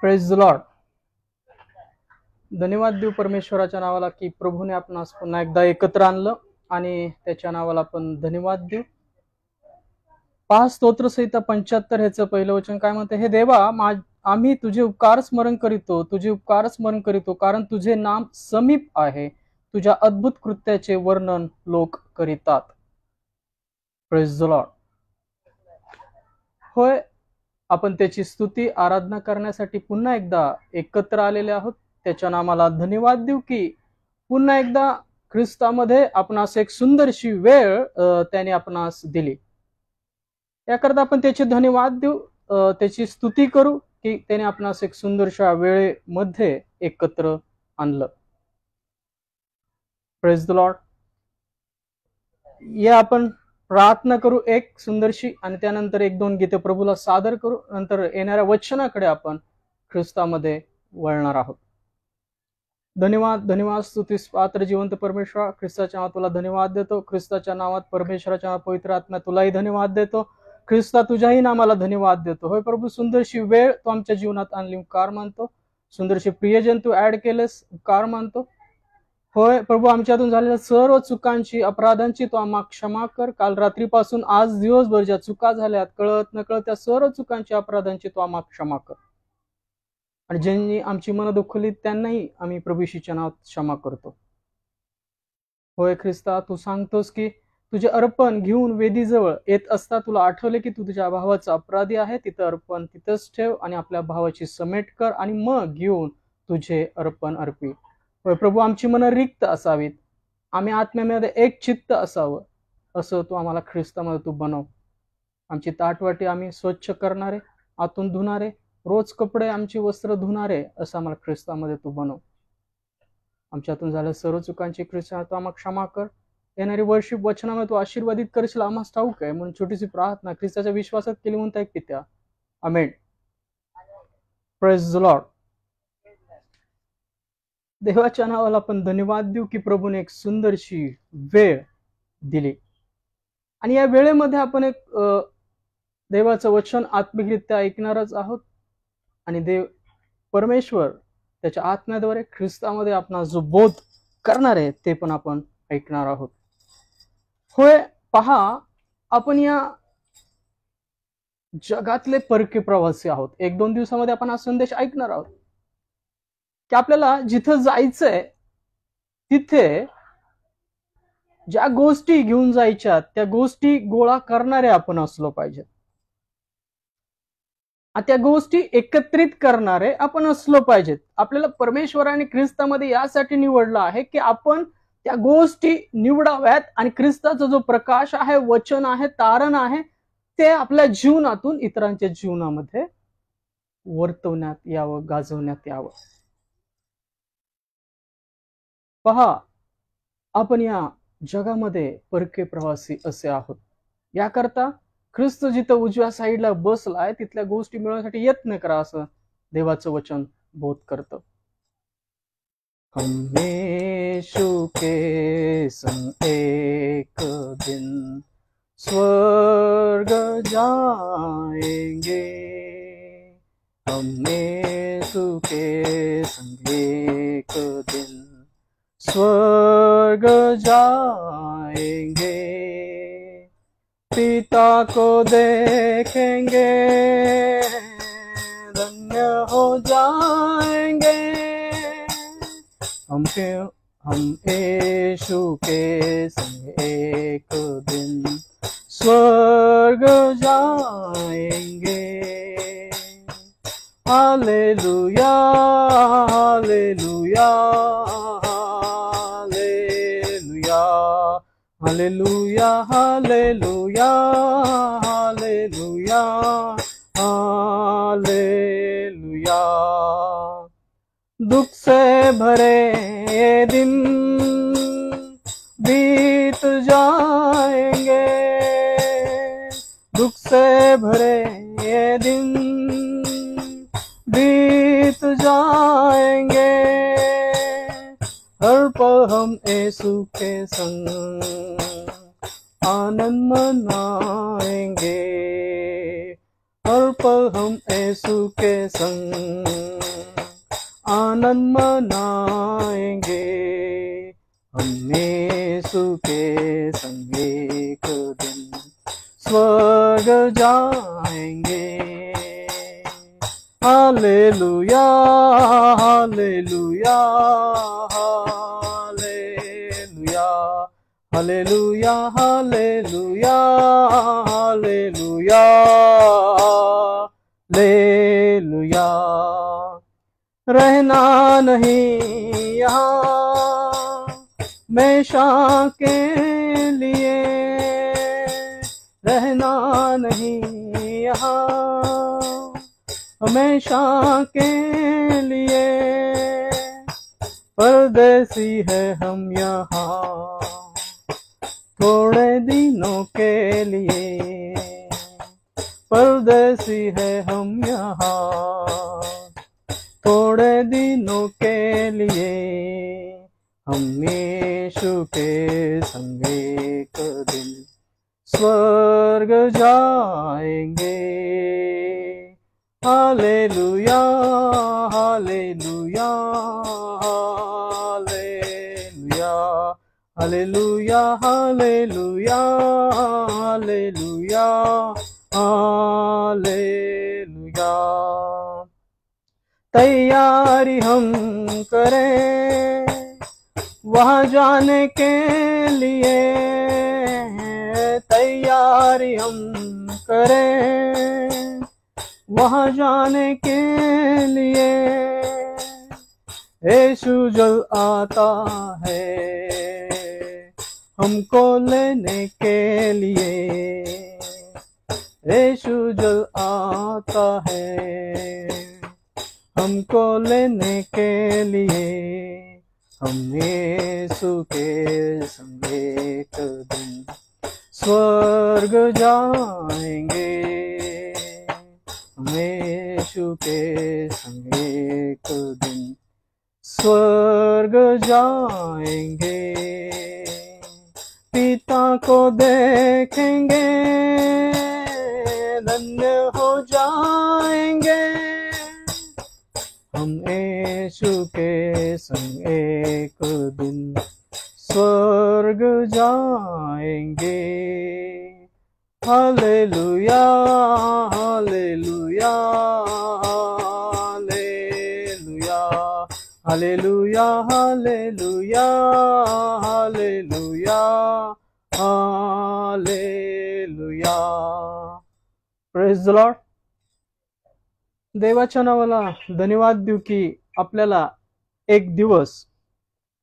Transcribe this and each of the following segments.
Praise the Lord. धन्यवाद देऊ परमेश्वराच्या नावाला की प्रभूने आपणास पुन्हा एकदा एकत्र आणलं आणि त्याच्या नावाला आपण धन्यवाद देऊ. पहा स्तोत्रसंहिता 75 ह्याचं पहिलं वचन काय म्हणते, हे देवा आम्ही तुझे उपकार स्मरण करीतो, तुझे उपकार स्मरण करीतो, कारण तुझे नाम समीप आहे, तुझ्या अद्भुत कृत्याचे वर्णन लोक करीतात. Praise the Lord. होय, आपण त्याची स्तुती आराधना करण्यासाठी पुन्हा एकदा एकत्र आलेले आहोत. त्याच्या नामाला धन्यवाद देऊ की पुन्हा एकदा ख्रिस्तामध्ये आपणास एक सुंदरशी वेळ त्याने आपणास दिली. याकरता आपण त्याचे धन्यवाद देऊ, त्याची स्तुती करू की त्याने आपणास एक सुंदरशा वेळेमध्ये एकत्र आणलं. Praise the lord. या आपण प्रार्थना करू एक सुंदरशी आणि त्यानंतर एक दोन गीते प्रभूला सादर करू. नंतर येणाऱ्या वचनाकडे आपण ख्रिस्तामध्ये वळणार आहोत. धन्यवाद धन्यवाद स्तुतीस पात्र जिवंत परमेश्वर, ख्रिस्ताच्या नावात तुला धन्यवाद देतो. ख्रिस्ताच्या नावात परमेश्वराच्या पवित्र आत्मा तुलाही धन्यवाद देतो. ख्रिस्ता तुझ्याही नामाला धन्यवाद देतो. होय प्रभू, सुंदरशी वेळ तू आमच्या जीवनात आणली, उपकार मानतो. सुंदरशी प्रियजन तू ऍड केलेस, उपकार मानतो. होय प्रभू, आमच्यातून झालेल्या सर्व चुकांची अपराधांची तू आम्हा क्षमा कर. काल रात्रीपासून आज दिवसभर ज्या चुका झाल्यात कळत नकळत त्या सर्व चुकांची अपराधांची तू आम्हा क्षमा कर. आणि ज्यांनी आमची मनं दुखवली त्यांनाही आम्ही प्रभू येशूच्या नावात क्षमा करतो. होय ख्रिस्ता, तू सांगतोस की तुझे अर्पण घेऊन वेदीजवळ येत असता तुला आठवले की तू तुझ्या भावाचा अपराधी आहे, तिथं अर्पण तिथंच ठेव आणि आपल्या भावाची समेट कर आणि मग घेऊन तुझे अर्पण अर्पी. होय प्रभू, आमची मनं रिक्त असावीत, आम्ही आत्म्यामध्ये एक चित्त असावं, असं तू आम्हाला ख्रिस्तामध्ये तू बनव. आमची ताटवाटी आम्ही स्वच्छ करणारे, आतून धुणारे, रोज कपडे आमची वस्त्र धुणारे, असं आम्हाला ख्रिस्तामध्ये तू बनव. आमच्यातून झाल्या सर्व चुकांची ख्रिस्ता तू आम्हाला क्षमा कर. येणारी वर्षिप वचनामध्ये तू आशीर्वादित करशील आम्हाला ठाऊक आहे, म्हणून छोटीशी प्रार्थना ख्रिस्ताच्या विश्वासात केली म्हणता एक पित्या, आमेन. Praise the lord. देवाच्या नावाला आपण धन्यवाद देऊ की प्रभूने एक सुंदरशी वेळ दिली आणि या वेळेमध्ये आपण एक देवाचं वचन आत्मिकरित्या ऐकणारच आहोत आणि देव परमेश्वर त्याच्या आत्म्याद्वारे ख्रिस्तामध्ये आपला जो बोध करणार आहे ते पण आपण ऐकणार आहोत. होय पहा, आपण या जगातले परके प्रवासी आहोत. एक दोन दिवसामध्ये आपण हा संदेश ऐकणार आहोत की आपल्याला जिथं जायचंय तिथे ज्या गोष्टी घेऊन जायच्या त्या गोष्टी गोळा करणारे आपण असलो पाहिजे, त्या गोष्टी एकत्रित करणारे आपण असलो पाहिजेत. आपल्याला परमेश्वराने ख्रिस्तामध्ये यासाठी निवडलं आहे की आपण त्या गोष्टी निवडाव्यात आणि ख्रिस्ताचा जो प्रकाश आहे, वचन आहे, तारण आहे, ते आपल्या जीवनातून इतरांच्या जीवनामध्ये वर्तवण्यात यावं, गाजवण्यात यावं. पहा, आपण या जगामध्ये परके प्रवासी असे आहोत. याकरता ख्रिस्त जिथं उजव्या साईडला बसलाय तिथल्या गोष्टी मिळवण्यासाठी यत्न करा, असं देवाचं वचन बोध करतं. हम यीशु के संग एक दिन स्वर्ग जाएंगे, हम यीशु के संग एक दिन स्वर्ग जाएंगे, पिता को देखेंगे, धन्य हो जाएंगे, हम यीशु के संग एक दिन स्वर्ग जाएंगे. Hallelujah hallelujah hallelujah hallelujah hallelujah hallelujah. दुख से भरे ये दिन बीत जाएंगे, दुख से भरे ये दिन बीत जाएंगे, हर पल हम यीशु के संग आनंद मनाएंगे, हर पल हम यीशु के संग आनंद मनाएंगे, हम यीशु के संग एक दिन स्वर्ग जाएंगे। Hallelujah hallelujah hallelujah hallelujah hallelujah hallelujah hallelujah. रहना नहीं यहाँ हमेशा के लिए, रहना नहीं यहाँ हमेशा के लिए, परदेसी है हम यहाँ थोड़े दिनों के लिए, परदेसी है हम यहाँ थोड़े दिनों के लिए, हम यीशु के संग एक दिन स्वर्ग जाएंगे। Hallelujah hallelujah hallelujah hallelujah hallelujah hallelujah hallelujah. तैयारी हम करें वहाँ जाने के लिए, तैयारी हम करें वहाँ जाने के लिए, यीशु जल आता है हमको लेने के लिए, यीशु जल आता है हमको लेने के लिए, हम यीशु के संग एक दिन स्वर्ग जाएंगे, हम यीशु के संग एक दिन स्वर्ग जाएंगे। पिता को देखेंगे धन्य हो जाएंगे, हम यीशु के संग एक दिन स्वर्ग जाएंगे। Hallelujah hallelujah hallelujah hallelujah hallelujah hallelujah. Praise the lord. देवाच्या नावाला धन्यवाद देऊ की आपल्याला एक दिवस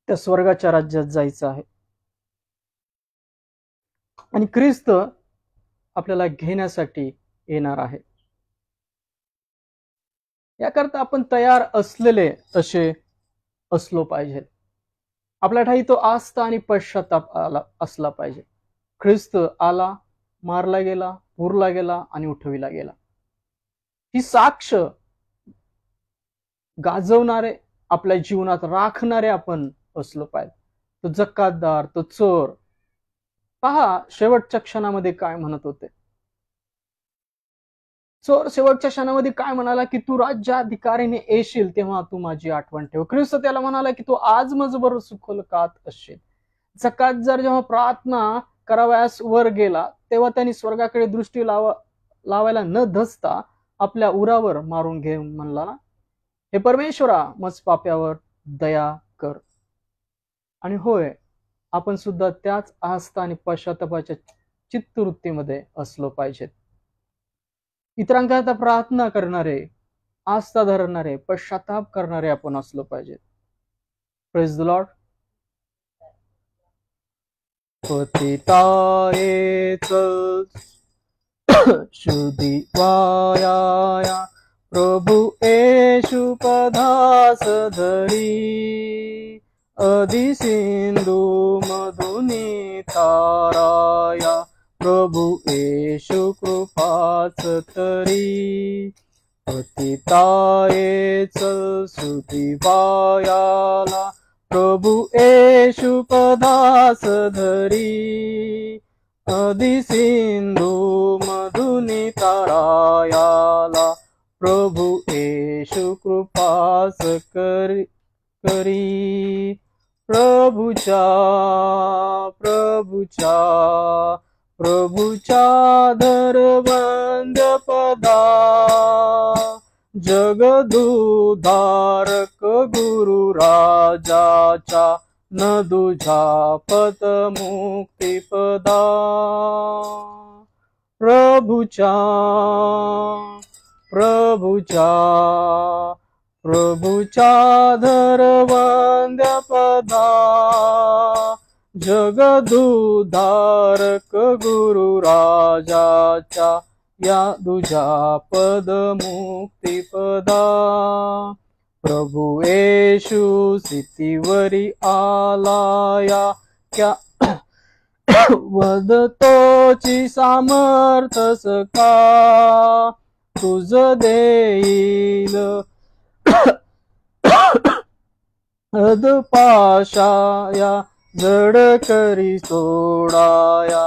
त्या स्वर्गाच्या राज्यात जायचं आहे आणि ख्रिस्त आपल्याला घेण्यासाठी येणार आहे। याकरता आपण तयार असलेले असे असलो पाहिजे। आपल्या ठाई तो आस्था आणि पश्चाताप असला पाहिजे। ख्रिस्त आला, मारला गेला, पुरला गेला आणि उठविला गेला, ही साक्ष गाजवणारे आपल्या जीवनात राखणारे आपण असलो पाहिजे। तो जकातदार, तो चोर, पहा शेवटच्या क्षणामध्ये काय म्हणत होते। चोर शेवटच्या क्षणामध्ये काय म्हणाला की तू राज्याधिकारीने येशील तेव्हा तू माझी आठवण ठेव। ख्रिस्त त्याला म्हणाला की तू आज मजबर सुखोल खात असशील। जकातदार जेव्हा प्रार्थना करावयास वर गेला तेव्हा त्यांनी स्वर्गाकडे दृष्टी लावायला न धसता आपल्या उरावर मारून घेऊन म्हणला, हे परमेश्वरा मज पाप्यावर दया कर। आणि होय, आपण सुद्धा त्याच आस्था आणि पश्चातापाच्या चित्तवृत्तीमध्ये असलो पाहिजे। इतरांकरता प्रार्थना करणारे, आस्था धरणारे, पश्चाताप करणारे आपण असलो पाहिजे। Praise the Lord. पतिताये चल शुद्धि वाया प्रभु येशु पदास धरी, अधि सिंधु मधुनी ताराया प्रभु येशु कृपाच तरी। पतिताये चल शुद्धि वायाला प्रभु येशु पदास धरी, अधि सिंधु मधुनी तारायाला प्रभु येशु कृपास करी प्रभुच्या धरवंद पदा जगदुधारक गुरु राजाच्या न दुझापत मुक्तिपदा प्रभुच्या धरवंद पदा जगदुधारक गुरु राजाच्या या दुजा पद मुक्तिपदा प्रभु येशु स्थितीवरी आलाया क्या वदतोची सामर्थ सका तुझ देईल अदपाशाया जड करी सोडाया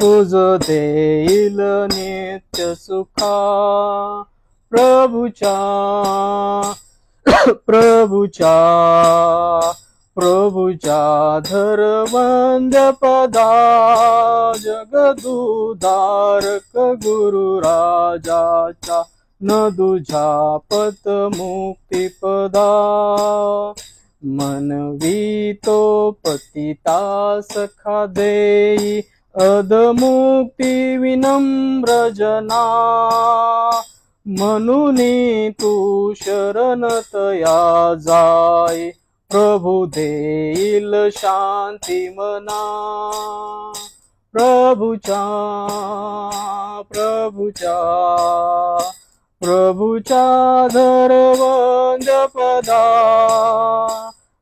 तुझ देईल नित्य सुखा प्रभुच्या धरवंद पदा जगदुधारक गुरु राजाच्या न दुझापत मुक्तिपदा मनवितो पतिता सखा देई अदमुक्ती विनम्र जना म्हणूनी तू शरणतया जाय प्रभु देईल शांती मना प्रभुच्या धरवंद पदा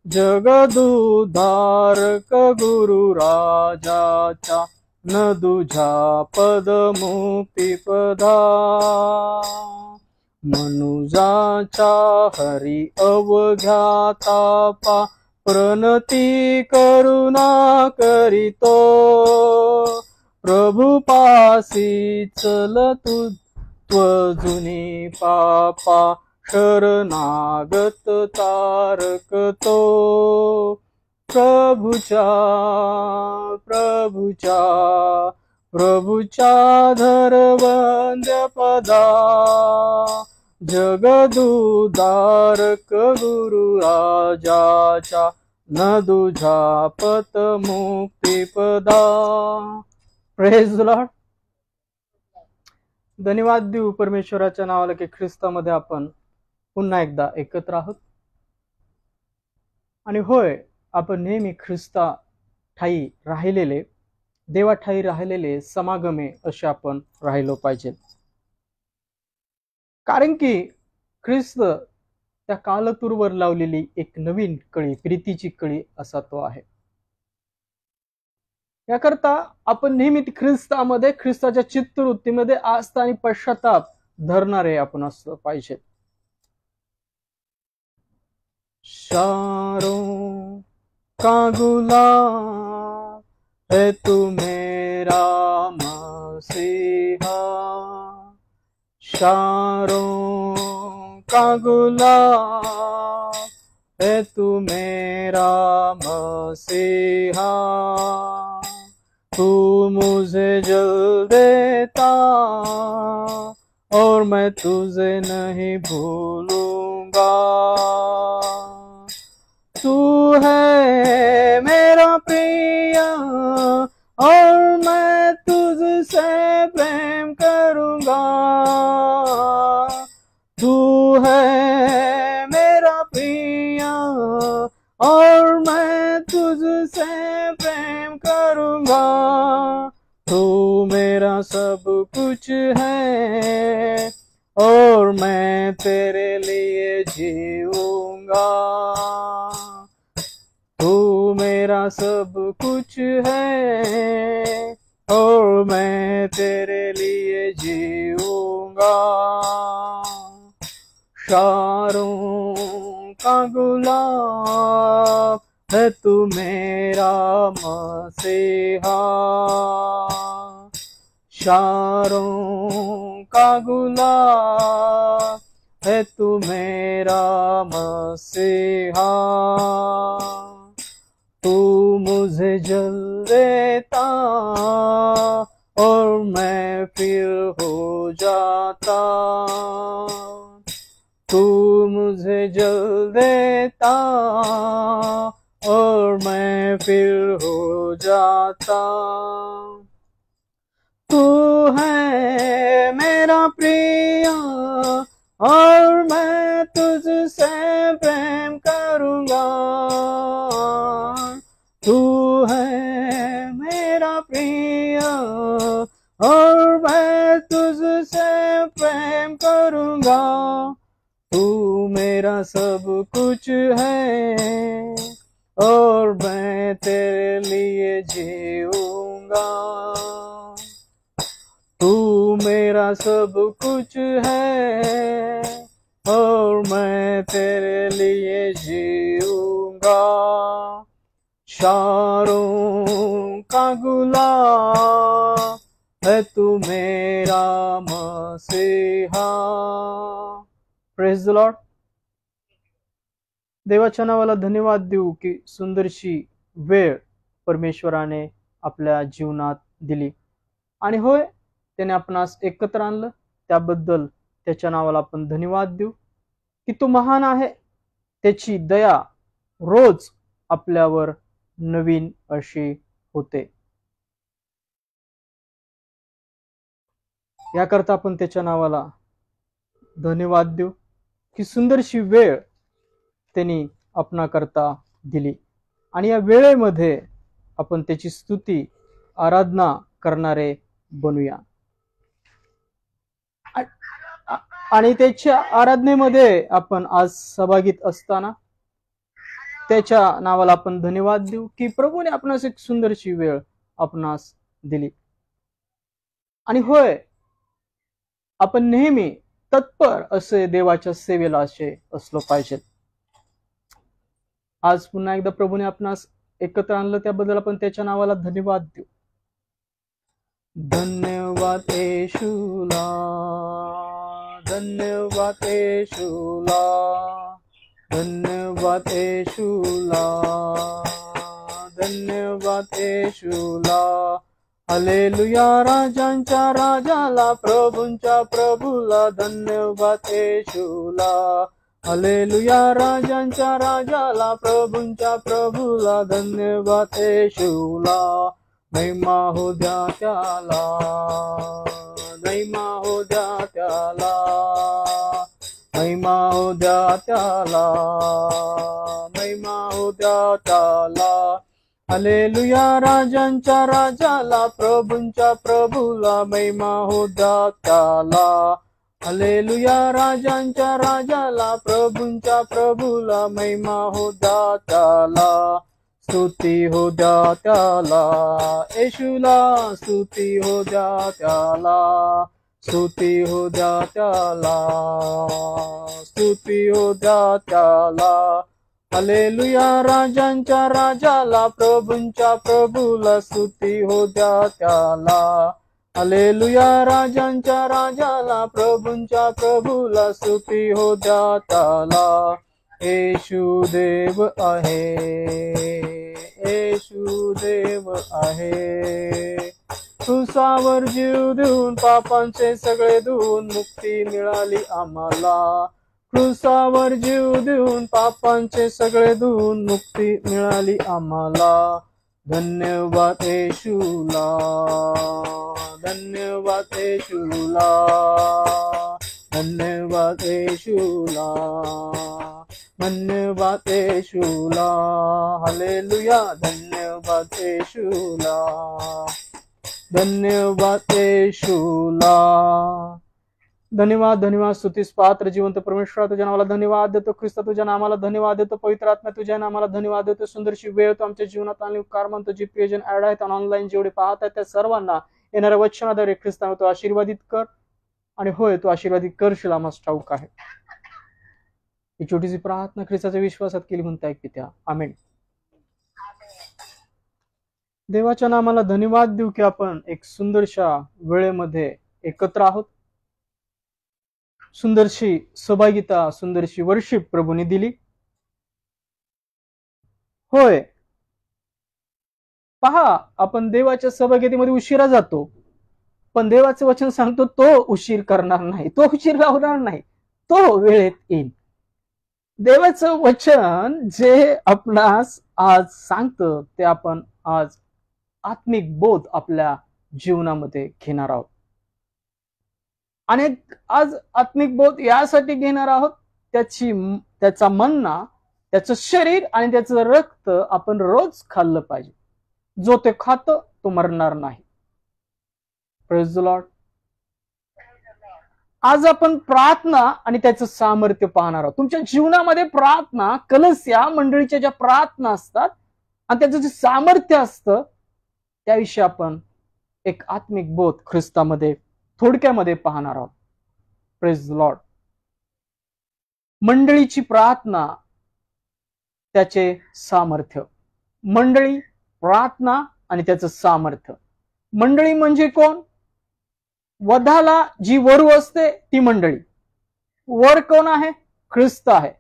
जगदुधारक गुरु राजाच्या न दुझापद मुक्तिपदा मनुजाच्या हरी अवघ्या तापा प्रणती करुणा करीतो प्रभु पासी चल तू त्वजुनी पापा शरणागत तारकतो प्रभुच्या धरवंद पदा जगदुधारक गुरु राजाच्या न दुझापत मुक्तिपदा प्रेज द लॉर्ड. धन्यवाद देऊ परमेश्वराच्या नावाला की ख्रिस्तामध्ये आपण पुन्हा एकदा एकत्र आहोत. आणि होय, आपण नेहमी ख्रिस्ता ठाई राहिलेले, देवा ठाई राहिलेले समागमे असे आपण राहिलो पाहिजे. कारण की ख्रिस्त त्या कालतूरवर लावलेली एक नवीन कळी, प्रीतीची कळी असा तो आहे. याकरता आपण नेहमी ख्रिस्तामध्ये, ख्रिस्ताच्या चित्तवृत्तीमध्ये आस्था आणि पश्चाताप धरणारे आपण असलं पाहिजे. शारों का गुलाब है तू मेरा मसीहा, शारों का गुलाब है तू मेरा मसीहा, तू मुझे जल देता और मैं तुझे नहीं भूलूंगा. तू है मेरा प्रिया और मैं तुझसे प्रेम करूंगा. तू है मेरा प्रिया और मैं तुझसे प्रेम करूंगा. तू मेरा सब कुछ है और मैं तेरे लिए जीऊंगा. तू मेरा सब कुछ है और मैं तेरे लिए जीऊंगा. शारों का गुलाब है तू मेरा मसीहा, शारों का गुलाब है तू मेरा मसीहा। तू मुझे जल देता और मैं फिर हो जाता। तू मुझे जल देता और मैं फिर हो जाता। तू है मेरा प्रिय और मैं तुझसे प्रेम करूंगा। तू है मेरा प्रिय और मैं तुझसे प्रेम करूंगा। तू मेरा सब कुछ है और मैं तेरे लिए जीऊंगा। तू मेरा सब कुछ है और मैं तेरे लिए जीऊंगा। शारों का गुलाब है तू मेरा मसीहा। Praise the lord. देवाच्या नावाला धन्यवाद देऊ की सुंदरशी वेळ परमेश्वराने आपल्या जीवनात दिली आणि होय त्याने आपणास एकत्र आणलं, त्याबद्दल त्याच्या नावाला आपण धन्यवाद देऊ की तो महान आहे, त्याची दया रोज आपल्यावर नवीन अशी होते। याकरता आपण त्याच्या नावाला धन्यवाद देऊ की सुंदरशी वेळ त्यांनी आपणाकरता दिली आणि या वेळेमध्ये आपण त्याची स्तुती आराधना करणारे बनूया आणि त्याच्या आराधनेमध्ये आपण आज सहभागीत असताना त्याच्या नावाला आपण धन्यवाद देऊ की प्रभूने आपणास एक सुंदरशी वेळ आपणास दिली आणि होय आपण नेहमी तत्पर असे देवाच्या सेवेला असे असलो पाहिजे। आज पुन्हा एकदा प्रभूने आपणास एकत्र आणलं, त्याबद्दल आपण त्याच्या नावाला धन्यवाद देऊ। धन्यवाद येशूला, धन्यवाद येशूला, धन्यवाद येशूला, धन्यवाद येशूला। हालेलुया राजांच्या राजाला, प्रभूंच्या प्रभूला धन्यवाद येशूला। हालेलुया राजांच्या राजाला, प्रभूंच्या प्रभूला धन्यवाद येशूला। महिमा हो द्या त्याला, महिमा हो द्या त्याला, महिमा हो द्या त्याला, महिमा हो द्या त्याला। हालेलुया राजांच्या राजाला, प्रभूंच्या प्रभूला महिमा हो द्या त्याला। हालेलुया राजांच्या राजाला, प्रभूंच्या प्रभूला महिमा हो द्या त्याला। स्तुती हो द्या त्याला येशूला, स्तुती हो द्या त्याला, स्तुती हो द्या त्याला, स्तुती हो द्या त्याला। हालेलुया राजांच्या राजाला, प्रभूंच्या प्रभूला स्तुती हो द्या त्याला। हालेलुया राजांच्या राजाला, प्रभूंच्या प्रभूला स्तुती हो द्या त्याला। येशू देव आहे, येशू देव आहे। क्रूसावर जीव देऊन पापांचे सगळे धुवून मुक्ती मिळाली आम्हाला। क्रूसावर जीव देऊन पापांचे सगळे धुवून मुक्ती मिळाली आम्हाला। धन्यवाद येशूला, धन्यवाद येशूला, धन्यवाद येशूला, धन्यवाद येशूला। हालेलुया धन्यवाद येशूला, धन्यवाद येशूला। धन्यवाद धन्यवाद स्तुतीस पात्र जिवंत परमेश्वरा तुझ्या नावाला धन्यवाद देतो। ख्रिस्त तुझ्या नावाला धन्यवाद देतो। पवित्र आत्मा तुझ्या नावाला धन्यवाद देतो। सुंदरशी वेळ तू आमच्या जीवनात आणली। उपकार मानतो जी प्रियजन ऍड आहेत आणि ऑनलाईन जेवढे पाहत आहेत त्या सर्वांना येणाऱ्या वचनाद्वारे ख्रिस्ताने तू आशीर्वादित कर आणि होय तू आशीर्वादित करशील आम्हाला ठाऊक आहे। ही छोटीशी प्रार्थना ख्रिस्ताच्या विश्वासात केली म्हणता एक पित्या, आमेन। देवाच्या नामाला धन्यवाद देऊ की आपण एक सुंदरशा वेळेमध्ये एकत्र आहोत सुंदरशी सहभागिता, सुंदरशी वर्शिप प्रभूने दिली. होय, पहा, आपण देवाच्या सहभागितेमध्ये उशिरा जातो, पण देवाचं वचन सांगतो तो उशीर करणार नाही, तो उशीर लावणार नाही, तो वेळेत येईल. देवाचं वचन जे आपणास आज सांगतं ते आपण आज आत्मिक बोध आपल्या जीवनामध्ये घेणार आहोत. आणि आज आत्मिक बोध यासाठी घेणार आहोत, त्याचा मन्ना, त्याचं शरीर आणि त्याचं रक्त आपण रोज खाल्लं पाहिजे. जो ते खातं तो मरणार नाही. Praise the Lord. आज आपण प्रार्थना आणि त्याचं सामर्थ्य पाहणार आहोत. तुमच्या जीवनामध्ये प्रार्थना, कलस्या मंडळीच्या ज्या प्रार्थना असतात आणि त्याचं जे सामर्थ्य असतं त्याविषयी आपण एक आत्मिक बोध ख्रिस्तामध्ये थोडक्यामध्ये पाहणार आहोत. Praise the Lord. मंडळीची प्रार्थना, त्याचे सामर्थ्य. मंडळी, प्रार्थना आणि त्याचं सामर्थ्य. मंडळी म्हणजे कोण? वधाला जी वरू असते ती मंडळी. वर कोण आहे? ख्रिस्त आहे.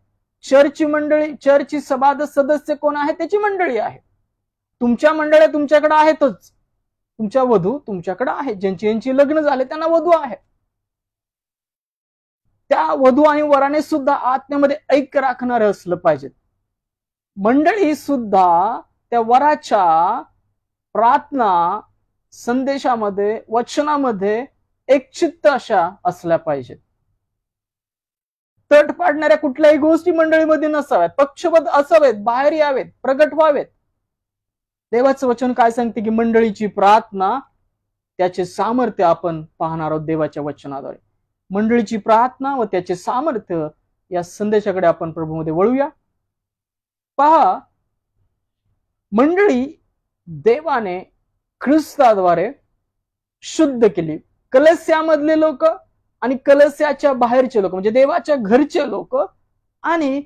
चर्चची मंडळी, चर्चची सदस्य कोण आहे? त्याची मंडळी आहे. तुमच्या मंडळ्या तुमच्याकडे आहेतच. तुमच्या वधू तुमच्याकडे आहेत. ज्यांची लग्न झाले त्यांना वधू आहे. त्या वधू आणि वराने सुद्धा आत्म्यामध्ये ऐक्य राखणारे असलं पाहिजे. मंडळी सुद्धा त्या वराच्या प्रार्थना, संदेशामध्ये, वचनामध्ये एकचित्त अशा असल्या पाहिजेत. तट पाडणाऱ्या कुठल्याही गोष्टी मंडळीमध्ये नसाव्यात. पक्षपात असावेत, बाहेर यावेत, प्रगट व्हावेत. देवाचं वचन काय सांगते की मंडळीची प्रार्थना, त्याचे सामर्थ्य आपण पाहणार आहोत देवाच्या वचनाद्वारे. मंडळीची प्रार्थना व त्याचे सामर्थ्य या संदेशाकडे आपण प्रभूमध्ये वळूया. पहा, मंडळी देवाने ख्रिस्ताद्वारे शुद्ध केली. कलस्यामधले लोक आणि कलस्याच्या बाहेरचे लोक म्हणजे देवाच्या घरचे लोक आणि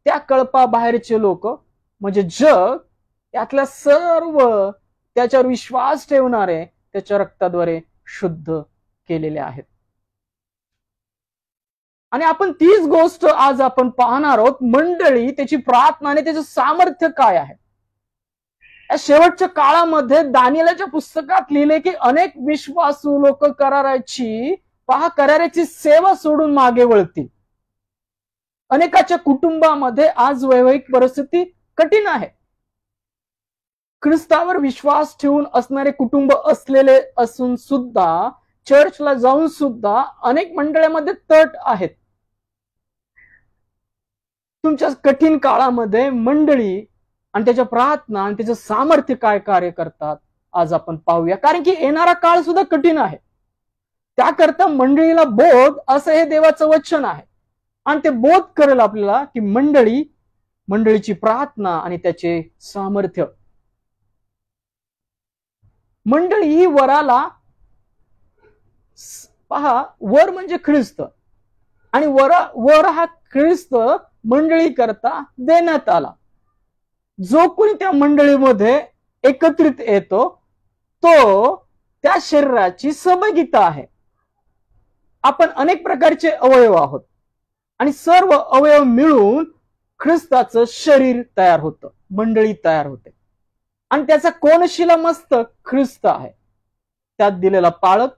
त्या कळपा बाहेरचे लोक म्हणजे जग, यातल्या सर्व त्याच्यावर विश्वास ठेवणारे त्याच्या रक्ताद्वारे शुद्ध केलेले आहेत. आणि आपण तीच गोष्ट आज आपण पाहणार आहोत. मंडळी, त्याची प्रार्थना आणि त्याचं सामर्थ्य काय आहे. या शेवटच्या काळामध्ये दानिएलच्या पुस्तकात लिहिले की अनेक विश्वासू लोक कराराची सेवा सोडून मागे वळतील. अनेकाच्या कुटुंबामध्ये आज वैवाहिक परिस्थिती कठीण आहे. ख्रिस्तावर विश्वास ठेवून असणारे कुटुंब असलेले असून सुद्धा, चर्चला जाऊन सुद्धा अनेक मंडळामध्ये तट आहेत. तुमच्या कठीण काळामध्ये मंडळी आणि त्याच्या प्रार्थना आणि त्याचं सामर्थ्य काय कार्य करतात आज आपण पाहूया. कारण की येणारा काळ सुद्धा कठीण आहे. त्याकरता मंडळीला बोध, असं हे देवाचं वचन आहे. आणि ते बोध करेल आपल्याला की मंडळीची प्रार्थना आणि त्याचे सामर्थ्य. मंडळी ही वराला, पहा, वर म्हणजे ख्रिस्त आणि वर हा ख्रिस्त मंडळी करता देण्यात आला. जो कोणी त्या मंडळीमध्ये एकत्रित येतो तो त्या शरीराची सहभागिता आहे. आपण अनेक प्रकारचे अवयव आहोत आणि सर्व अवयव मिळून ख्रिस्ताचं शरीर तयार होतं, मंडळी तयार होते. आणि त्याचा कोनशिला मस्तक ख्रिस्त आहे. त्यात दिलेला पाळक,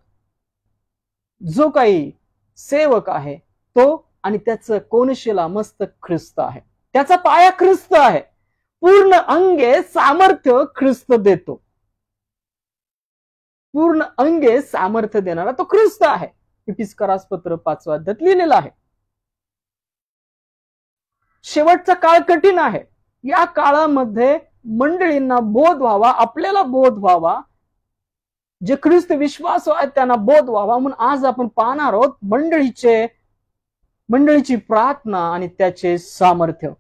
जो काही सेवक आहे तो, आणि त्याचं कोनशिला मस्तक ख्रिस्त आहे. त्याचा पाया ख्रिस्त आहे. पूर्ण अंगे सामर्थ्य ख्रिस्त देतो. पूर्ण अंगे सामर्थ्य देणारा तो ख्रिस्त आहे. इफिस्करास पत्र 5 अध्यायात लिहिलेलं आहे. शेवटचा काळ कठीण आहे. या काळामध्ये मंडळींना बोध व्हावा, आपल्याला बोध व्हावा, जे ख्रिस्त विश्वास आहेत त्यांना बोध व्हावा. म्हणून आज आपण पाहणार आहोत मंडळीची प्रार्थना आणि त्याचे सामर्थ्य.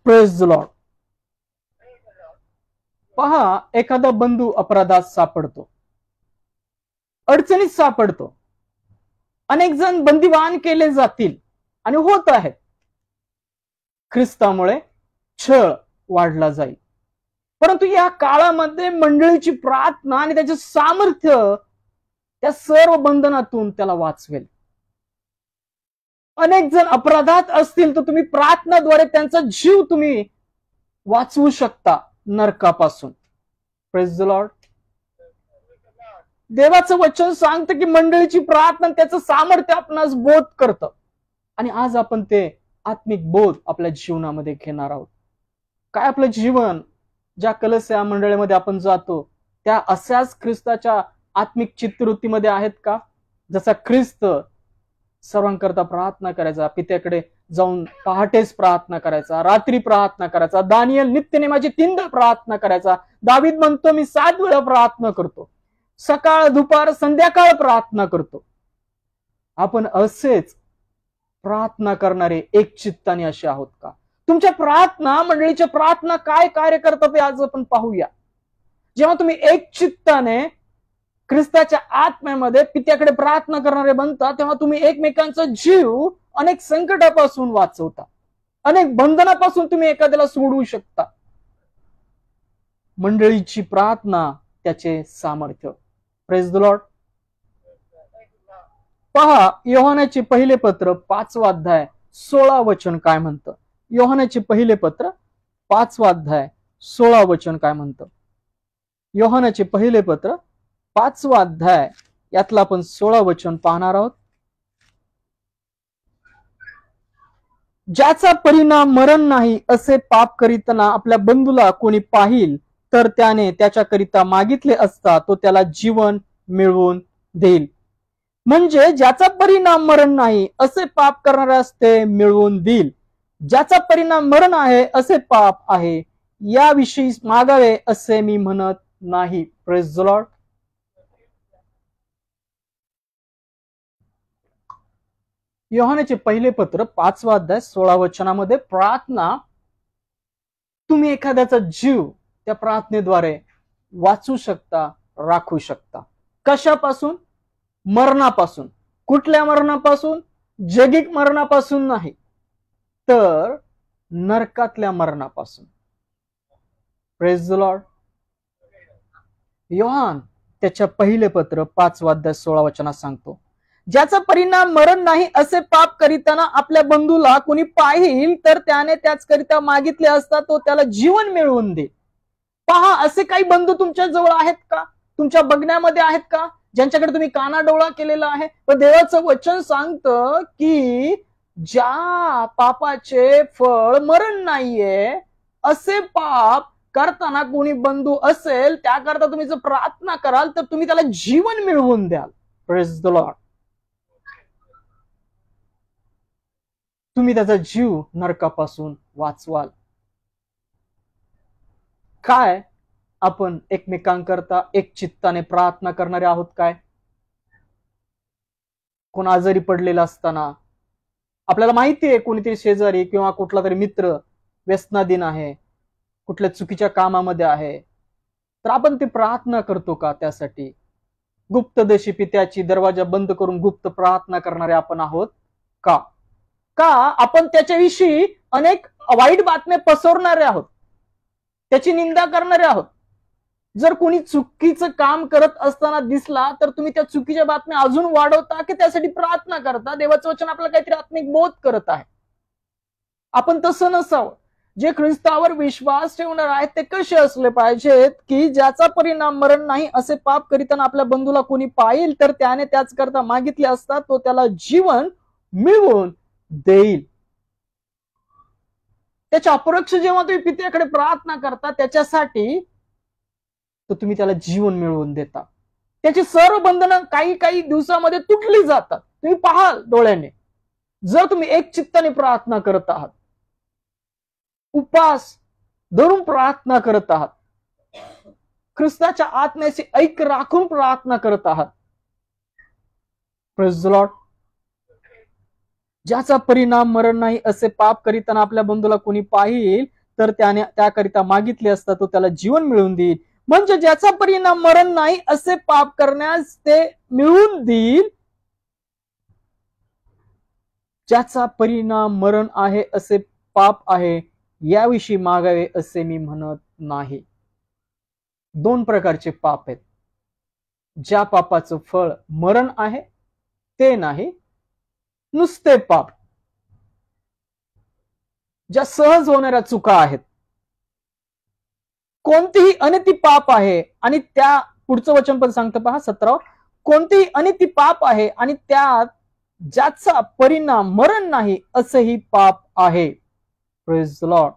Praise the Lord. पहा, एखादा बंधू अपराधात सापडतो, अडचणीत सापडतो. अनेक जण बंदिवान केले जातील आणि होत आहेत. ख्रिस्तामुळे छळ वाढला जाईल. परंतु या काळामध्ये मंडळीची प्रार्थना आणि त्याचे सामर्थ्य त्या सर्व बंधनातून त्याला वाचवेल. अनेक जण अपराधात असतील तर तुम्ही प्रार्थनाद्वारे त्यांचा जीव तुम्ही वाचवू शकता नरकापासून. Praise the Lord. देवाचं वचन सांगतं की मंडळीची प्रार्थना त्याचं सामर्थ्य आपणास बोध करतं. आणि आज आपण ते आत्मिक बोध आपल्या जीवनामध्ये घेणार आहोत. काय आपलं जीवन ज्या कलस्या मंडळीमध्ये आपण जातो त्या अशाच ख्रिस्ताच्या आत्मिक चित्तवृत्तीमध्ये आहेत का? जसा ख्रिस्त सर्वांकरता प्रार्थना करायचा, पित्याकडे जाऊन पहाटेच प्रार्थना करायचा, रात्री प्रार्थना करायचा, दानियल नित्यनेमाची 3दा प्रार्थना करायचा, दावीद म्हणतो मी 7 वेळा प्रार्थना करतो, सकाळ दुपार संध्याकाळ प्रार्थना करतो. आपण असेच प्रार्थना करणारे एक चित्ताने असे आहोत का? तुमच्या प्रार्थना, मंडळीच्या प्रार्थना काय कार्य करतात ते आज आपण पाहूया. जेव्हा तुम्ही एक चित्ताने ख्रिस्ताच्या आत्म्यामध्ये पित्याकडे प्रार्थना करणारे बनता तेव्हा तुम्ही एकमेकांचा जीव अनेक संकटापासून वाचवता, अनेक बंधनापासून तुम्ही एखाद्याला सोडवू शकता. मंडळीची प्रार्थना त्याचे सामर्थ्य. Praise the Lord. पहा योहानाचे पहिले पत्र 5वा अध्याय 16 वचन काय म्हणतं. योहानाचे पहिले पत्र 5वा अध्याय 16 वचन काय म्हणतं. योहानाचे पहिले पत्र 5वा अध्याय यातला आपण 16 वचन पाहणार आहोत. ज्याचा परिणाम मरण नाही असे पाप करीतना आपल्या बंधूला कोणी पाहिल तर त्याने त्याच्याकरिता मागितले असता तो त्याला जीवन मिळवून देईल. म्हणजे ज्याचा परिणाम मरण नाही असे पाप करणाऱ्यास ते मिळवून देईल. ज्याचा परिणाम मरण आहे असे पाप आहे याविषयी मागावे असे मी म्हणत नाही. Praise the Lord. योहानाचे पहिले पत्र 5वा अध्याय 16 वचनामध्ये प्रार्थना, तुम्ही एखाद्याचा जीव त्या प्रार्थनेद्वारे वाचू शकता, राखू शकता. कशापासून? मरणापासून. कुठल्या मरणापासून? जगिक मरणापासून नाही तर नरकातल्या मरणापासून. Praise the lord. योहान त्याच्या पहिले पत्र 5वा अध्याय 16 वचनात सांगतो, ज्याचा परिणाम मरण नाही असे पाप करीताना आपल्या बंधूला कोणी पाहिल तर त्याने त्याचकरिता मागितले असता तो त्याला जीवन मिळवून दे. पहा, असे काही बंधू तुमच्या जवळ आहेत का? तुमच्या बघण्यामध्ये आहेत का? ज्यांच्याकडे तुम्ही कानाडोळा केलेला आहे. पण देवाचं वचन सांगतं की ज्या पापाचे फळ मरण नाहीये असे पाप करताना कोणी बंधू असेल त्याकरता तुम्ही जर प्रार्थना कराल तर तुम्ही त्याला जीवन मिळवून द्याल. Praise the Lord. तुम्ही त्याचा जीव नरकापासून वाचवाल. काय आपण एकमेकांकरता एक चित्ताने प्रार्थना करणारे आहोत काय? कोण आजारी पडलेला असताना आपल्याला माहितीये कोणीतरी शेजारी किंवा कुठला तरी मित्र व्यसनाधीन आहे, कुठल्या चुकीच्या कामामध्ये आहे, तर आपण ती प्रार्थना करतो का त्यासाठी? गुप्तदेशी पित्याची दरवाजा बंद करून गुप्त प्रार्थना करणारे आपण आहोत का? का आपण त्याच्याविषयी अनेक वाईट बातम्या पसरवणारे आहोत, त्याची निंदा करणारे आहोत? जर कोणी चुकीचं काम करत असताना दिसला तर तुम्ही त्या चुकीच्या बातम्या अजून वाढवता की त्यासाठी प्रार्थना करता? देवाचं वचन आपल्याला काहीतरी आत्मिक बोध करत आहे. आपण तसं नसावं. जे ख्रिस्तावर विश्वास ठेवणार आहेत ते कसे असले पाहिजेत की ज्याचा परिणाम मरण नाही असे पाप करीताना आपल्या बंधूला कोणी पाहिल तर त्याने त्याच करता मागितले असता तो त्याला जीवन मिळवून देईल. त्याच्या अपरोक्ष जेव्हा तुम्ही पित्याकडे प्रार्थना करता त्याच्यासाठी तर तुम्ही त्याला जीवन मिळवून देता. त्याची सर्व बंधनं काही काही दिवसामध्ये तुटली जातात. तुम्ही पाहाल डोळ्याने. जर तुम्ही एक चित्ताने प्रार्थना करत आहात, उपास धरून प्रार्थना करत आहात, ख्रिस्ताच्या आत्म्याशी ऐक्य राखून प्रार्थना करत आहात. Praise the Lord. ज्याचा परिणाम मरण नाही असे पाप करीताना आपल्या बंधूला कोणी पाहिल तर त्याने त्याकरिता मागितले असता तो त्याला जीवन मिळवून देईल. म्हणजे ज्याचा परिणाम मरण नाही असे पाप करण्यास ते मिळवून देईल. ज्याचा परिणाम मरण आहे असे पाप आहे याविषयी मागावे असे मी म्हणत नाही. 2 प्रकारचे पाप आहेत. ज्या पापाचं फळ मरण आहे ते नाही, नुसते पाप ज्या सहज होणाऱ्या चुका आहेत, कोणतीही अनिती पाप आहे आणि त्या पुढचं वचन पण सांगतं पहा 17, कोणतीही अनिती पाप आहे आणि त्यात ज्याचा परिणाम मरण नाही असंही पाप आहे. Praise the Lord.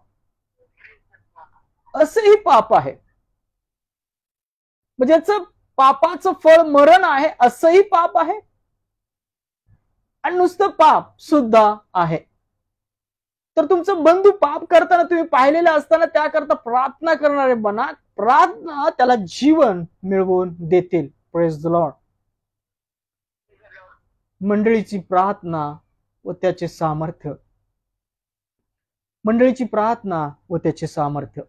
असंही पाप आहे, म्हणजे पापाचं फळ मरण आहे असंही पाप आहे आणि नुसतं पाप सुद्धा आहे. तर तुमचं बंधू पाप करताना तुम्ही पाहिलेलं असताना त्याकरता प्रार्थना करणारे बना. प्रार्थना त्याला जीवन मिळवून देतील. Praise the Lord. मंडळीची प्रार्थना व त्याचे सामर्थ्य. मंडळीची प्रार्थना व त्याचे सामर्थ्य.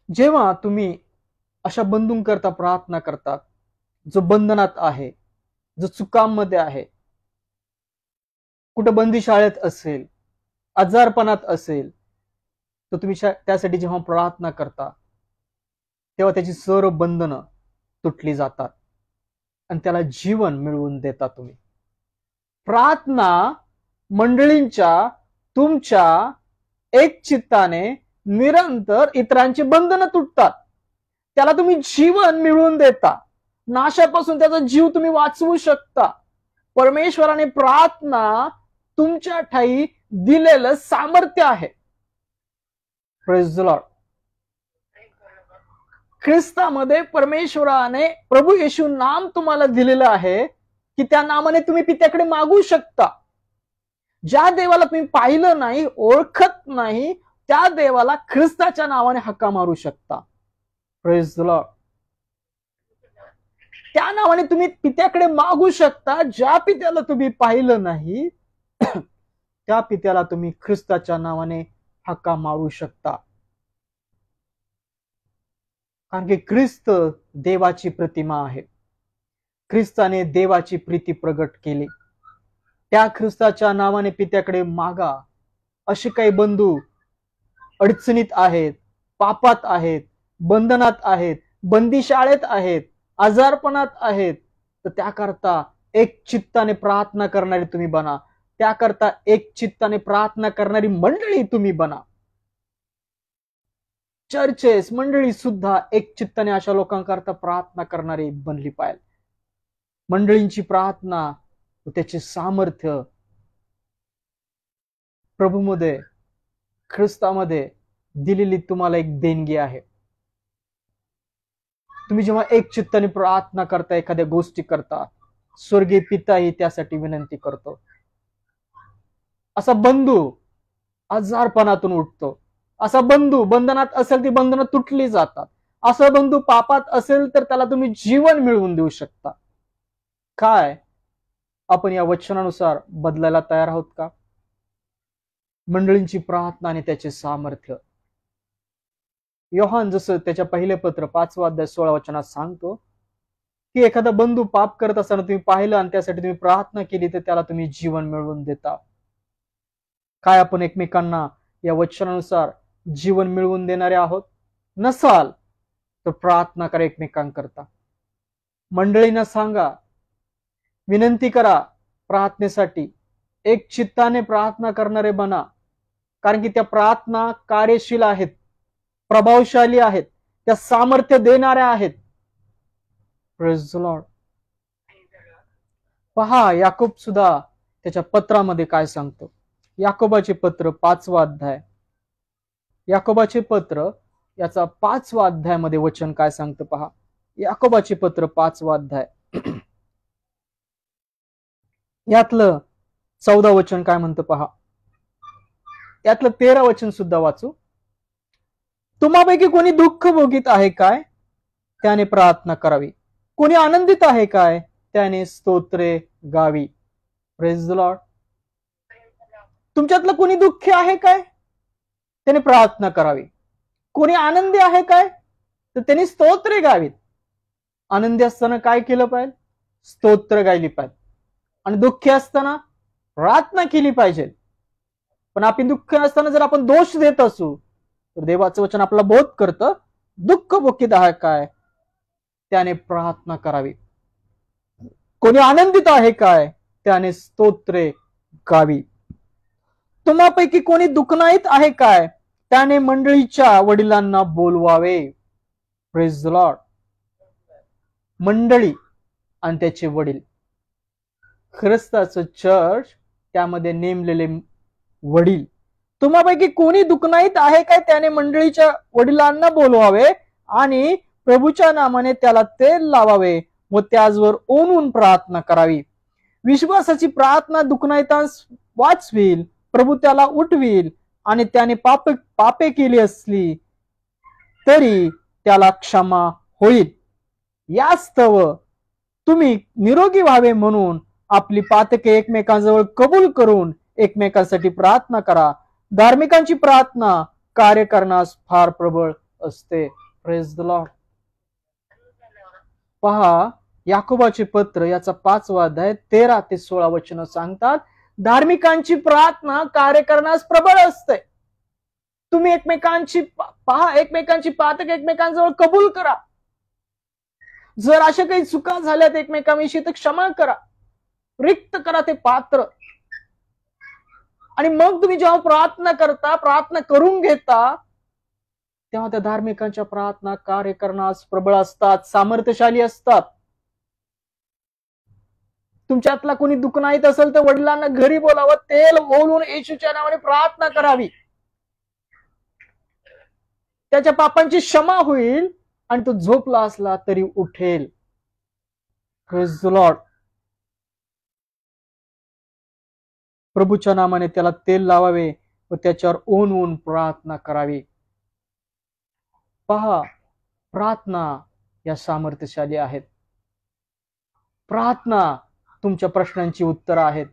जेव्हा तुम्ही अशा बंधूंकरता प्रार्थना करतात, जो बंधनात आहे, जो चुकांमध्ये आहे, कुठं बंदीशाळेत असेल, आजारपणात असेल, तर तुम्ही त्यासाठी जेव्हा प्रार्थना करता तेव्हा त्याची सर्व बंधनं तुटली जातात आणि त्याला जीवन मिळवून देता तुम्ही. प्रार्थना मंडळींच्या तुमच्या एक चित्ताने निरंतर इतरांची बंधनं तुटतात, त्याला तुम्ही जीवन मिळवून देता. नाशापासून त्याचा जीव तुम्ही वाचवू शकता. परमेश्वराने प्रार्थना तुमच्या ठाई दिलेलं सामर्थ्य आहे. Praise the Lord. ख्रिस्तामध्ये परमेश्वराने प्रभू येशू नाम तुम्हाला दिलेलं आहे की त्या नामाने तुम्ही पित्याकडे मागू शकता. ज्या देवाला तुम्ही पाहिलं नाही, ओळखत नाही, त्या देवाला ख्रिस्ताच्या नावाने हाका मारू शकता. Praise the Lord. त्या नावाने तुम्ही पित्याकडे मागू शकता. ज्या पित्याला तुम्ही पाहिलं नाही त्या पित्याला तुम्ही ख्रिस्ताच्या नावाने हाका मारू शकता. कारण की ख्रिस्त देवाची प्रतिमा आहे. ख्रिस्ताने देवाची प्रीती प्रगट केली. त्या ख्रिस्ताच्या नावाने पित्याकडे मागा. असे काही बंधू अडचणीत आहेत, पापात आहेत, बंधनात आहेत, बंदीशाळेत आहेत, आजारपणात आहेत, तर त्याकरता एक चित्ताने प्रार्थना करणारी तुम्ही बना. त्याकरता एक चित्ताने प्रार्थना करणारी मंडळी तुम्ही बना. चर्चेस मंडळी सुद्धा एक चित्ताने अशा लोकांकरता प्रार्थना करणारी बनली पाहिजे. मंडळींची प्रार्थना व त्याचे सामर्थ्य प्रभूमध्ये, ख्रिस्तामध्ये दिलेली तुम्हाला एक देणगी आहे. तुम्ही जेव्हा एक चित्ताने प्रार्थना करता, एखाद्या गोष्टी करता, स्वर्गीय पिताही त्यासाठी विनंती करतो. असा बंधू आजारपणातून उठतो. असा बंधू बंधनात असेल ती बंधनं तुटली जातात. असा बंधू पापात असेल तर त्याला तुम्ही जीवन मिळवून देऊ शकता. काय आपण या वचनानुसार बदलायला तयार आहोत का? मंडळींची प्रार्थना आणि त्याचे सामर्थ्य. योहान जसं त्याच्या पहिले पत्र 5वा अध्याय 16 वचनात सांगतो की एखादा बंधू पाप करत असताना तुम्ही पाहिलं आणि त्यासाठी तुम्ही प्रार्थना केली तर त्याला तुम्ही जीवन मिळवून देता. काय आपण एकमेकांना या वचनानुसार जीवन मिळवून देणारे आहोत? नसाल तर प्रार्थना करा एकमेकांकरता. मंडळींना सांगा, विनंती करा प्रार्थनेसाठी. एक चित्ताने प्रार्थना करणारे बना. कारण की त्या प्रार्थना कार्यशील आहेत, प्रभावशाली आहेत, त्या सामर्थ्य देणाऱ्या आहेत. Praise the Lord. पहा याकोब सुद्धा त्याच्या पत्रामध्ये काय सांगतो. याकोबाचे पत्र 5वा अध्याय, याकोबाचे पत्र याचा 5वा अध्यायामध्ये वचन काय सांगतं पहा. याकोबाचे पत्र 5वा अध्याय यातलं 14 वचन काय म्हणतं पहा. यातलं 13 वचन सुद्धा वाचू. तुम्हापैकी कोणी दुःख भोगीत आहे काय, त्याने प्रार्थना करावी. कोणी आनंदित आहे काय, त्याने स्तोत्रे गावी. Praise the Lord. तुमच्यातलं कोणी दुःखी आहे काय, त्याने प्रार्थना करावी. कोणी आनंदी आहे काय, तर त्यांनी स्तोत्रे गावीत. आनंदी असताना काय केलं पाहिजे? स्तोत्र गायली पाहिजे. आणि दुःखी असताना प्रार्थना केली पाहिजे. पण आपण दुःख असताना जर आपण दोष देत असू तर देवाचं वचन आपला बोध करतं, दुःख भोगीत आहे काय, त्याने प्रार्थना करावी. कोणी आनंदित आहे काय, त्याने स्तोत्रे ऐकावी. तुम्हापैकी कोणी दुखनाईत आहे काय, त्याने मंडळीच्या वडिलांना बोलवावे. Praise the Lord. मंडळी आणि त्याचे वडील, ख्रिस्ताचं चर्च, त्यामध्ये नेमलेले वडील. तुम्हापैकी कोणी दुखनाईत आहे काय, त्याने मंडळीच्या वडिलांना बोलवावे आणि प्रभूच्या नामाने त्याला तेल लावावे व त्याचवर ओनून प्रार्थना करावी. विश्वासाची प्रार्थना दुखनाईतांस वाचवील, प्रभू त्याला उठवील आणि त्याने पापे केली असली तरी त्याला क्षमा होईल. यास्तव तुम्ही निरोगी व्हावे म्हणून आपली पातके एकमेकांजवळ कबूल करून एकमेकांसाठी प्रार्थना करा. धार्मिकांची प्रार्थना कार्य करण्यास फार प्रबळ असते. Praise the Lord. पहा, याकोबाचे पत्र याचा 5वा अध्याय 13 ते 16 वचन सांगतात, धार्मिकांची प्रार्थना कार्य करण्यास प्रबळ असते. तुम्ही एकमेकांची पातक एकमेकांजवळ कबूल करा. जर अशा काही चुका झाल्यात एकमेकांविषयी तर क्षमा करा, रिक्त करा ते पात्र. आणि मग तुम्ही जेव्हा प्रार्थना करून घेता, तेव्हा त्या धार्मिकांच्या प्रार्थना कार्य करण्यास प्रबळ असतात, सामर्थ्यशाली असतात. तुमच्यातला कोणी दुखनाईत असेल तर वडिलांना घरी बोलावं, तेल ओलून येशूच्या नावाने प्रार्थना करावी. त्याच्या पापांची क्षमा होईल आणि तो झोपला असला तरी उठेल. Praise the lord. प्रभूच्या नामाने त्याला तेल लावावे व त्याच्यावर ओनवून प्रार्थना करावी. पहा, प्रार्थना या सामर्थ्यशाली आहेत. प्रार्थना तुमच्या प्रश्नांची उत्तरं आहेत.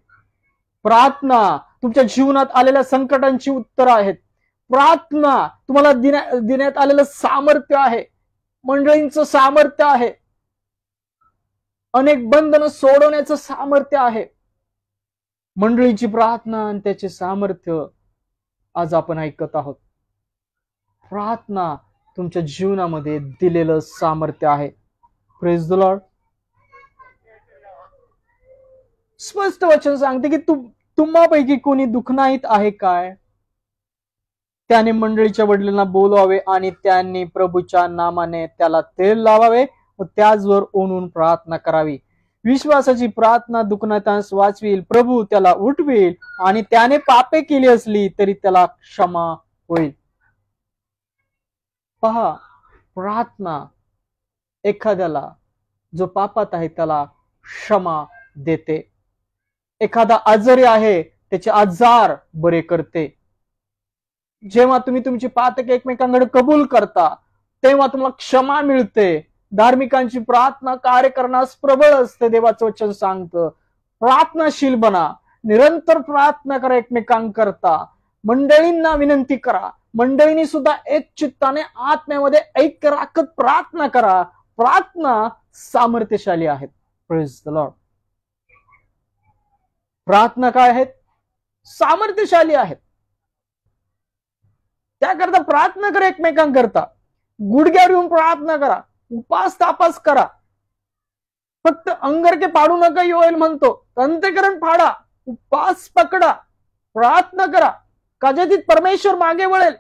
प्रार्थना तुमच्या जीवनात आलेल्या संकटांची उत्तरं आहेत. प्रार्थना तुम्हाला देण्यात आलेलं सामर्थ्य आहे, मंडळींचं सामर्थ्य आहे, अनेक बंधनं सोडवण्याचं सामर्थ्य आहे. मंडळीची प्रार्थना आणि त्याचे सामर्थ्य आज आपण ऐकत आहोत. प्रार्थना तुमच्या जीवनामध्ये दिलेलं सामर्थ्य आहे. Praise the Lord. स्पष्ट वचन सांगते की तुम्हापैकी कोणी दुखनाईत आहे काय, त्याने मंडळीच्या वडिलांना बोलवावे आणि त्यांनी प्रभूच्या नामाने त्याला तेल लावावे व त्याचवर ओनून प्रार्थना करावी. विश्वासाची प्रार्थना दुखनाईतांस वाचवील, प्रभू त्याला उठवील आणि त्याने पापे केली असली तरी त्याला क्षमा होईल. पहा, प्रार्थना एखाद्याला जो पापात आहे त्याला क्षमा देते. एखादा आजारी आहे त्याचे आजार बरे करते. जेव्हा तुम्ही तुमची पातक एकमेकांकडे कबूल करता तेव्हा तुम्हाला क्षमा मिळते. धार्मिकांची प्रार्थना कार्य करण्यास प्रबळ असते. देवाचं वचन सांगतं, प्रार्थनाशील बना, निरंतर प्रार्थना करा एकमेकांकरता. मंडळींना विनंती करा, मंडळींनी सुद्धा एक चित्ताने आत्म्यामध्ये ऐक्य राखत प्रार्थना करा. प्रार्थना सामर्थ्यशाली आहेत. Praise the Lord. प्रार्थना काय आहेत? सामर्थ्यशाली आहेत. त्याकरता प्रार्थना करा एकमेकांकरता. गुडघ्यावर येऊन प्रार्थना करा, उपास तापास करा. फक्त अंगरके पाडू नका, योएल म्हणतो. अंतःकरण फाडा, उपास पकडा, प्रार्थना करा. कदाचित परमेश्वर मागे वळेल,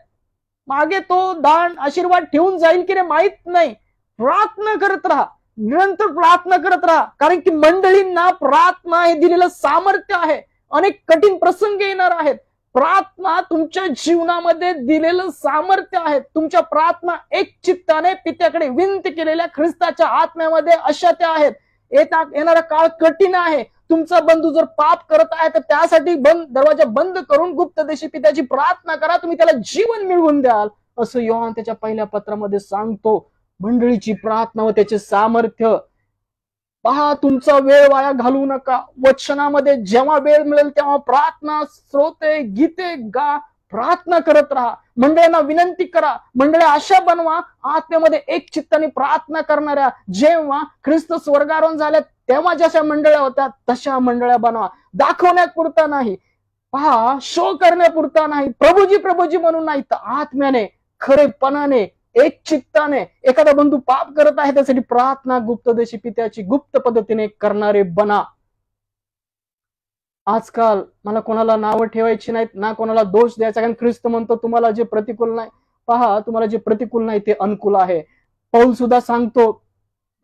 मागे तो दान आशीर्वाद ठेवून जाईल की रे माहित नाही. प्रार्थना करत राहा, निरंतर प्रार्थना करत राहा. कारण की मंडळींना प्रार्थना हे दिलेलं सामर्थ्य आहे. अनेक कठीण प्रसंग येणार आहेत. प्रार्थना तुमच्या जीवनामध्ये दिलेलं सामर्थ्य आहे. तुमच्या प्रार्थना एक चित्ताने पित्याकडे विनंती केलेल्या ख्रिस्ताच्या आत्म्यामध्ये अशा त्या आहेत. येणारा काळ कठीण आहे. तुमचा बंधू जर पाप करत आहे तर त्यासाठी दरवाजा बंद करून गुप्तदेशी पित्याची प्रार्थना करा, तुम्ही त्याला जीवन मिळवून द्याल, असं योहान त्याच्या पहिल्या पत्रामध्ये सांगतो. मंडळीची प्रार्थना व त्याचे सामर्थ्य. पहा, तुमचा वेळ वाया घालवू नका. वचनामध्ये जेव्हा वेळ मिळेल तेव्हा प्रार्थना, श्रोते, गीते गा, प्रार्थना करत राहा. मंडळींना विनंती करा. मंडळी अशा बनवा आत्म्यामध्ये एक चित्ताने प्रार्थना करणाऱ्या. जेव्हा ख्रिस्त स्वर्गारोहण झाल्या तेव्हा जशा मंडळ्या होत्या तशा मंडळ्या बनवा. दाखवण्यापुरता नाही, पहा, शो करण्यापुरता नाही, प्रभूजी म्हणून नाही, तर आत्म्याने, खरेपणाने, एक चित्ताने. एखादा बंधू पाप करत आहे त्यासाठी प्रार्थना गुप्तदेशी पित्याची गुप्त पद्धतीने करणारे बना. आजकाल मला कोणाला नावं ठेवायची नाहीत, ना कोणाला दोष द्यायचा, कारण ख्रिस्त म्हणतो तुम्हाला जे प्रतिकूल नाही, पहा तुम्हाला जे प्रतिकूल नाही ते अनुकूल आहे. पौल सुद्धा सांगतो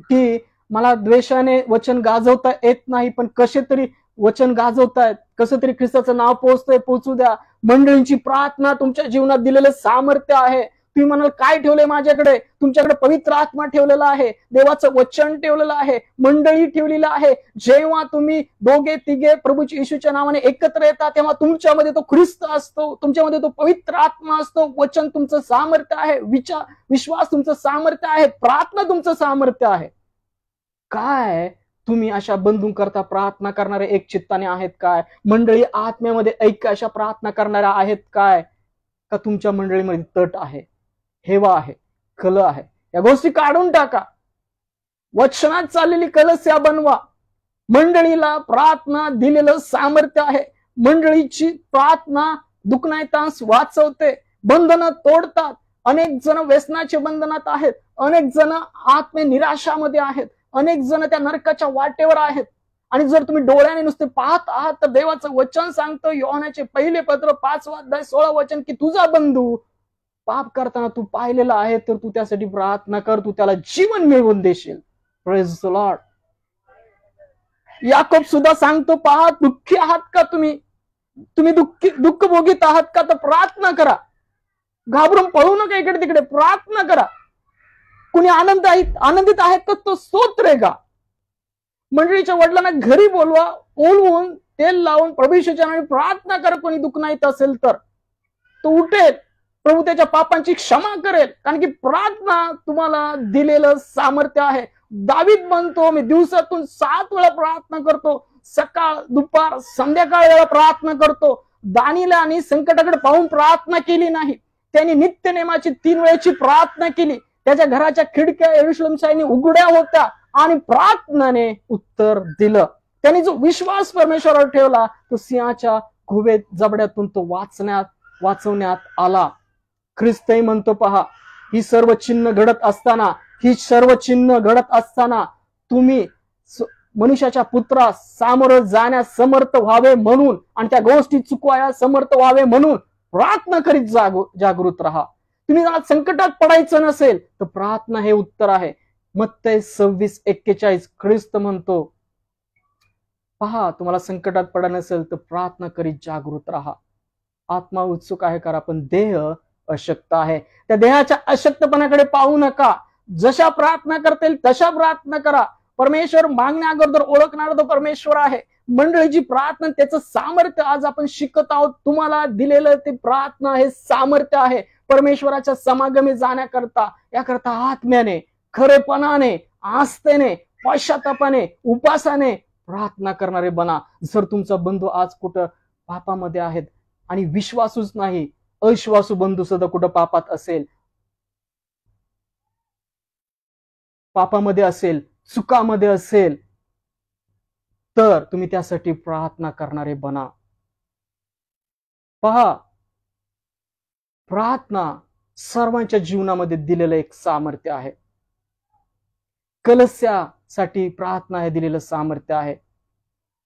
की मला द्वेषाने वचन गाजवता येत नाही, पण कसे तरी वचन गाजवतायत, कसं तरी ख्रिस्ताचं नाव पोहोचू द्या. मंडळींची प्रार्थना तुमच्या जीवनात दिलेलं सामर्थ्य आहे. तुम्ही म्हणाल काय ठेवलंय माझ्याकडे? तुमच्याकडे पवित्र आत्मा ठेवलेला आहे, देवाचं वचन ठेवलेलं आहे, मंडळी ठेवलेलं आहे. जेव्हा तुम्ही दोघे तिघे प्रभू येशूच्या नावाने एकत्र येता, तेव्हा तुमच्यामध्ये तो ख्रिस्त असतो, तुमच्यामध्ये तो पवित्र आत्मा असतो. वचन तुमचं सामर्थ्य आहे, विश्वास तुमचं सामर्थ्य आहे, प्रार्थना तुमचं सामर्थ्य आहे. काय तुम्ही अशा बंधू करता प्रार्थना करणारे एक चित्ताने आहेत काय? मंडळी आत्म्यामध्ये ऐक्य अशा प्रार्थना करणाऱ्या आहेत काय? का तुमच्या मंडळीमध्ये तट आहे, हेवा आहे, कल आहे? या गोष्टी काढून टाका. वचनात चाललेली कलस्या बनवा. मंडळीला प्रार्थना दिलेलं सामर्थ्य आहे. मंडळीची प्रार्थना दुखण्यातास वाचवते, बंधनं तोडतात. अनेक जण व्यसनाचे बंधनात आहेत, अनेक जण आत्मे निराशामध्ये आहेत, अनेक जण त्या नरकाच्या वाटेवर आहेत. आणि जर तुम्ही डोळ्याने नुसते पाहत आहात तर देवाचं वचन सांगतं, योहानाचे पहिले पत्र 5 अध्याय 16 वचन, की तुझा बंधू पाप करताना तू पाहिलेला आहे, तर तू त्यासाठी प्रार्थना कर, तू त्याला जीवन मिळवून देशील. Praise the Lord. याकोब सुद्धा सांगतो, पहा दुःखी आहात का तुम्ही दुःख भोगीत आहात का, तर प्रार्थना करा. घाबरून पळू नका इकडे तिकडे, प्रार्थना करा. कुणी आनंदित आहेत तर तो स्तोत्र गा. मंडळीच्या वडिलांना घरी बोलवा, ओळवून तेल लावून प्रभू येशूच्या नावाने प्रार्थना करा. कोणी दुःख नाही असेल तर तो उठेल, प्रभू त्याच्या पापांची क्षमा करेल, कारण की प्रार्थना तुम्हाला दिलेलं सामर्थ्य आहे. दावीद म्हणतो, मी दिवसातून 7 वेळा प्रार्थना करतो, सकाळ दुपार संध्याकाळ वेळा प्रार्थना करतो. दानिएलाने संकटाकडे पाहून प्रार्थना केली नाही, त्यांनी नित्यनेमाची 3 वेळेची प्रार्थना केली. त्याच्या घराच्या खिडक्या यरूशलेमच्या उघड्या होत्या आणि प्रार्थनाने उत्तर दिलं. त्यांनी जो विश्वास परमेश्वरावर ठेवला, तो सिंहाच्या गुहेत जबड्यातून तो वाचवण्यात आला. ख्रिस्तही म्हणतो, पहा ही सर्व चिन्ह घडत असताना तुम्ही मनुष्याच्या पुत्रास सामोरं जाण्यास समर्थ व्हावे म्हणून आणि त्या गोष्टी चुकवाया समर्थ व्हावे म्हणून प्रार्थना करीत जागृत राहा. तुम्ही आज संकटात पडायचं नसेल तर प्रार्थना हे उत्तर आहे. मत्तई 26:41 ख्रिस्त म्हणतो, पहा तुम्हाला संकटात पडा नसेल तर प्रार्थना करीत जागृत राहा. आत्मा उत्सुक आहे करा, पण देह अशक्त आहे. त्या देहाच्या अशक्तपणाकडे पाहू नका. जशा प्रार्थना करतील तशा प्रार्थना करा. परमेश्वर मागण्या अगोदर ओळखणारा तो परमेश्वर आहे. मंडळीची प्रार्थना त्याचं सामर्थ्य आज आपण शिकत आहोत. तुम्हाला दिलेलं ते प्रार्थना हे सामर्थ्य आहे. परमेश्वराच्या समागमी जाण्याकरता, याकरता आत्म्याने, खरेपणाने, आस्थेने, पश्चातापाने, उपासाने प्रार्थना करणारे बना. जर तुमचा बंधू आज कुठं पापामध्ये आहेत, आणि विश्वासूच नाही अविश्वासू बंधू सुद्धा कुठं पापामध्ये असेल, चुकामध्ये असेल, तर तुम्ही त्यासाठी प्रार्थना करणारे बना. पहा, प्रार्थना सर्वांच्या जीवनामध्ये दिलेलं एक सामर्थ्य आहे. कलस्यासाठी प्रार्थना हे दिलेलं सामर्थ्य आहे.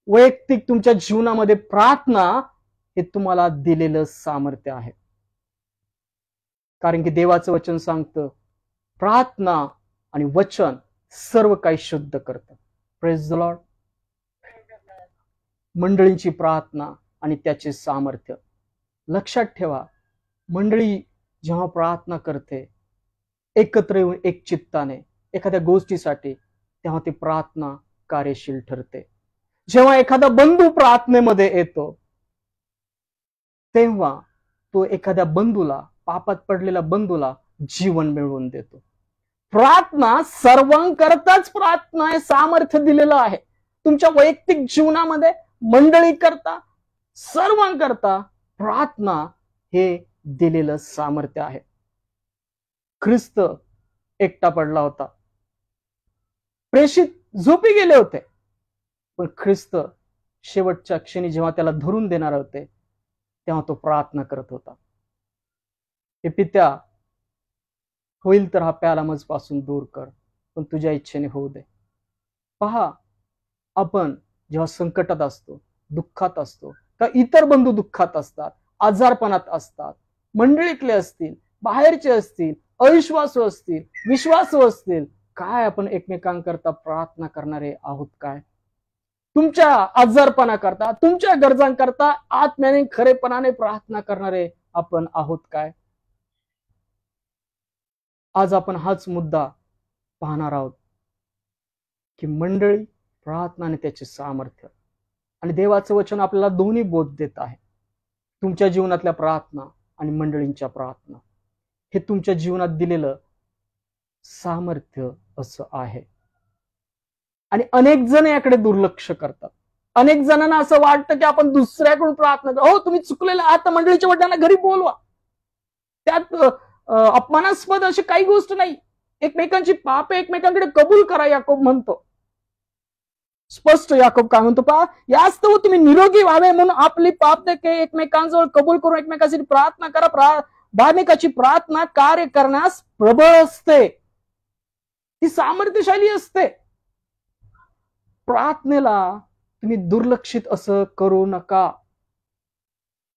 वैयक्तिक तुमच्या जीवनामध्ये प्रार्थना हे तुम्हाला दिलेलं सामर्थ्य आहे. कारण की देवाचं वचन सांगतं, प्रार्थना आणि वचन सर्व काही शुद्ध करतं. Praise the Lord. मंडळींची प्रार्थना आणि त्याचे सामर्थ्य लक्षात ठेवा. मंडळी जेव्हा प्रार्थना करते एकत्र येऊन एक चित्ताने एखाद्या गोष्टीसाठी, तेव्हा ती प्रार्थना कार्यशील ठरते. जेव्हा एखादा बंधू प्रार्थनेमध्ये येतो, तेव्हा तो एखाद्या बंधूला, पापात पडलेल्या बंधूला जीवन मिळवून देतो. प्रार्थना सर्वांकरताच प्रार्थना हे सामर्थ्य दिलेलं आहे. तुमच्या वैयक्तिक जीवनामध्ये, मंडळी करता, सर्वांकरता प्रार्थना हे दिलेलं सामर्थ्य आहे. ख्रिस्त एकटा पडला होता, प्रेषित झोपी गेले होते, पण ख्रिस्त शेवटच्या क्षणी जेव्हा त्याला धरून देणार होते, तेव्हा तो प्रार्थना करत होता, हे पित्या, होईल तर हा प्याला मजपासून दूर कर, पण तुझ्या इच्छेने होऊ दे. पहा, आपण जेव्हा संकटात असतो, दुःखात असतो, का इतर बंधू दुःखात असतात, आजारपणात असतात, मंडळीतले असतील, बाहेरचे असतील, अविश्वासू असतील, विश्वासू असतील, काय आपण एकमेकांकरता प्रार्थना करणारे आहोत काय? तुमच्या आजारपणाकरता, तुमच्या गरजांकरता आत्म्याने खरेपणाने प्रार्थना करणारे आपण आहोत काय? आज आपण हाच मुद्दा पाहणार आहोत की मंडळी, प्रार्थना आणि त्याचे सामर्थ्य. आणि देवाचं वचन आपल्याला दोन्ही बोध देत आहे. तुमच्या जीवनातल्या प्रार्थना आणि मंडळींच्या प्रार्थना हे तुमच्या जीवनात दिलेलं सामर्थ्य असं आहे. आणि अनेक जण याकडे दुर्लक्ष करतात. अनेक जणांना असं वाटतं की आपण दुसऱ्याकडून प्रार्थना करू. हो, तुम्ही चुकलेला आहात, मंडळीच्या वडिलांना घरी बोलवा. त्यात अपमानास्पद अशी काही गोष्ट नाही. एकमेकांची पापे एकमेकांकडे कबूल करा, याकोब म्हणतो. स्पष्ट याकोब काय म्हणतो पहा, यास्तव तुम्ही निरोगी व्हावे म्हणून आपली पाप एकमेकांजवळ कबूल करून एकमेकांसाठी प्रार्थना करा. धार्मिकाची प्रार्थना कार्य करण्यास प्रबळ असते, ती सामर्थ्यशाली असते. प्रार्थनेला तुम्ही दुर्लक्षित असं करू नका.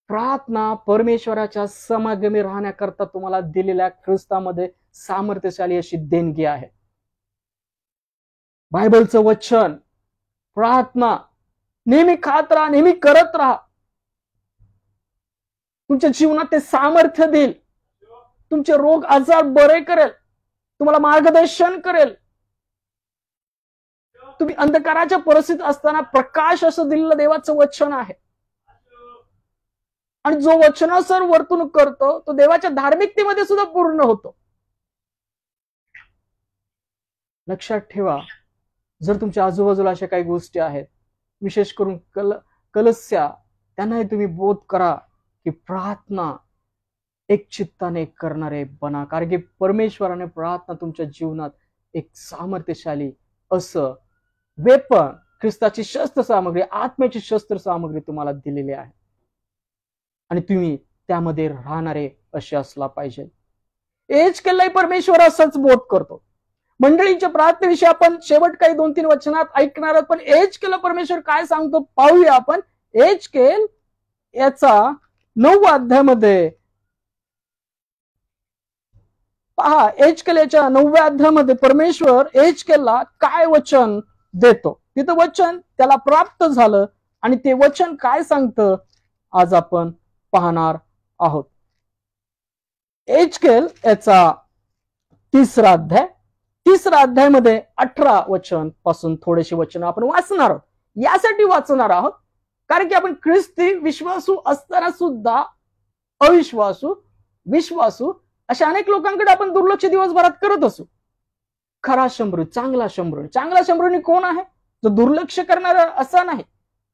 प्रार्थना परमेश्वराच्या समागमी राहण्याकरता तुम्हाला दिलेल्या ख्रिस्तामध्ये सामर्थ्यशाली अशी देणगी आहे. बायबलचं वचन, प्रार्थना नेहमी खात राहा, नेहमी करत राहा. तुमच्या जीवनात ते सामर्थ्य देईल. तुमचे रोग आजार बरे करेल, तुम्हाला मार्गदर्शन करेल. तुम्ही अंधकाराच्या परिस्थितीत असताना प्रकाश असं दिलेलं देवाचं वचन आहे. आणि जो वचनासर वर्तणूक करतो तो देवाच्या धार्मिकतेमध्ये सुद्धा पूर्ण होतो. लक्षात ठेवा, जर तुमच्या आजूबाजूला अशा काही गोष्टी आहेत, विशेष करून कलस्या, त्यांनाही तुम्ही बोध करा की प्रार्थना एक चित्ताने करणारे बना. कारण की परमेश्वराने प्रार्थना तुमच्या जीवनात एक सामर्थ्यशाली असं वेपन, ख्रिस्ताची शस्त्र सामग्री, आत्म्याची शस्त्र सामग्री तुम्हाला दिलेली आहे. आणि तुम्ही त्यामध्ये राहणारे असे असला पाहिजे. एज केलाही परमेश्वर असंच बोध करतो. मंडळींच्या प्रार्थनेविषयी आपण शेवट काही 2-3 वचनात ऐकणार आहोत. पण एज केला परमेश्वर काय सांगतो पाहूया आपण. एज केल याचा 9व्या अध्यायामध्ये पहा. एज केल याच्या 9व्या अध्यायामध्ये परमेश्वर एज केलला काय वचन देतो. तिथं वचन त्याला प्राप्त झालं आणि ते वचन काय सांगतं आज आपण पाहणार आहोत. एजकेल याचा 3रा अध्याय, 3रा अध्यायामध्ये 18 वचन पासून थोडेसे वचन आपण वाचणार आहोत. यासाठी वाचणार आहोत कारण की आपण ख्रिस्ती विश्वासू असताना सुद्धा अविश्वासू, विश्वासू अशा अनेक लोकांकडे आपण दुर्लक्ष दिवसभरात करत असू. खरा शंभरू, चांगला शंभरू. चांगला शंभरूनी कोण आहे? जो दुर्लक्ष करणारा असा नाही,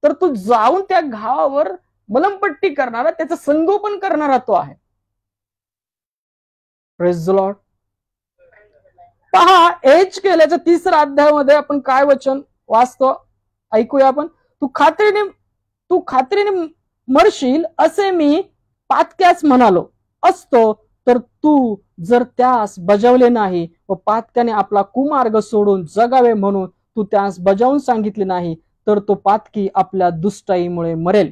तर तू जाऊन त्या घावावर मलमपट्टी करणारा, त्याचं संगोपन करणारा तो आहे. Praise the Lord. पहा, एज केल्याच्या 3रा अध्यायामध्ये आपण काय वचन वाचतो ऐकूया आपण. तू खात्रीने मरशील असे मी पातक्यास म्हणालो असतो, तर तू जर त्यास बजावले नाही व पातक्याने आपला कुमार्ग सोडून जगावे म्हणून तू त्यास बजावून सांगितले नाही, तर तो पातकी आपल्या दुष्टाईमुळे मरेल.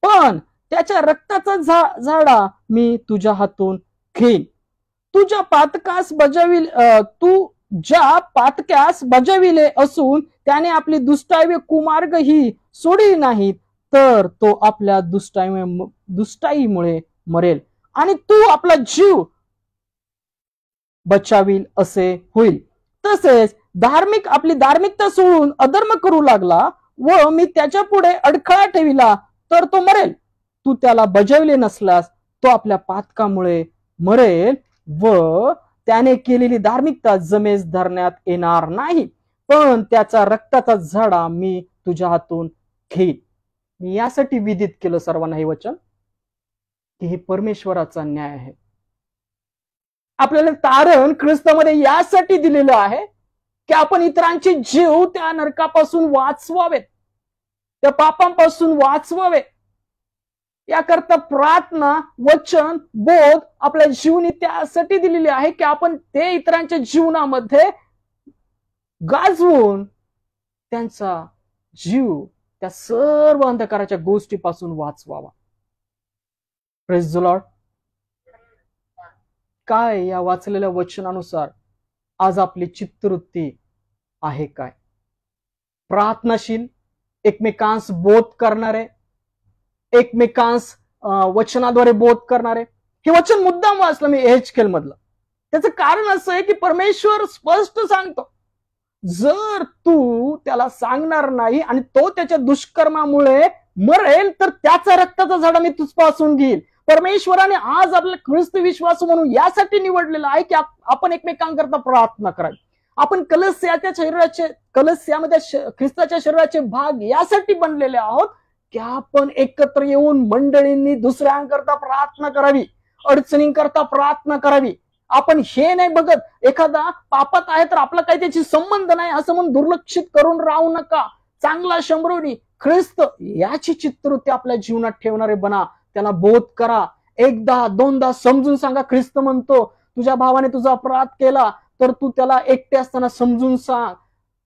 पण त्याच्या रक्ताचा झाडा मी तुझ्या हातून घेईन. तू ज्या पातक्यास बजाविले असून त्याने आपली दुष्टाई कुमार्ग ही सोडली नाही, तर तो आपल्या दुष्टाईमुळे मरेल आणि तू आपला जीव बचावील असे होईल. तसेच आपली धार्मिकता सोडून अधर्म करू लागला व मी त्याच्या पुढे अडखळा ठेविला, तर तो मरेल. तू त्याला बजावले नसल्यास तो आपल्या पातकामुळे मरेल व त्याने केलेली धार्मिकता जमेस धरण्यात येणार नाही, पण त्याचा रक्ताचा झाडा मी तुझ्या हातून घेईन. मी यासाठी विदित केलं सर्वांना हे वचन की हे परमेश्वराचा न्याय आहे. आपल्याला तारण ख्रिस्तामध्ये यासाठी दिलेलं आहे की आपण इतरांचे जीव त्या नरकापासून वाचवावेत, त्या पापांपासून वाचवावे. याकरता प्रार्थना, वचन, बोध आपल्या जीवनी त्यासाठी दिलेली आहे की आपण ते इतरांच्या जीवनामध्ये गाजवून त्यांचा जीव त्या सर्व अंधकाराच्या गोष्टीपासून वाचवावा. Praise the Lord. काय या वाचलेल्या वचनानुसार आज आपली चित्तवृत्ती आहे काय? प्रार्थनाशील, एकमेकांस बोध करणारे, एकमेकांस वचनाद्वारे बोध करणारे. हे वचन मुद्दाम वाचलं मी एचकेल मधलं. त्याचं कारण असं आहे की परमेश्वर स्पष्ट सांगतो, जर तू त्याला सांगणार नाही आणि तो त्याच्या दुष्कर्मामुळे मरेल तर त्याचा रक्ताचा झडा मी तुझपासून घेईल. परमेश्वराने आज आपल्याला ख्रिस्त विश्वास म्हणून यासाठी निवडलेलं आहे की आपण एकमेकांकरता प्रार्थना करावी. आपण कलस्यामध्ये ख्रिस्ताच्या शरीराचे भाग यासाठी बनलेले आहोत की आपण एकत्र येऊन मंडळींनी दुसऱ्यांकरता प्रार्थना करावी, अडचणींकरता प्रार्थना करावी. आपण हे नाही बघत एखादा पापात आहे तर आपला काही त्याची संबंध नाही असं म्हणून दुर्लक्षित करून राहू नका. चांगला शंभरोनी ख्रिस्त याची चित्तवृत्ती आपल्या जीवनात ठेवणारे बना. त्याला बोध करा, एकदा दोनदा समजून सांगा. ख्रिस्त म्हणतो, तुझ्या भावाने तुझा अपराध केला तर तू त्याला एकटे असताना समजून सांग.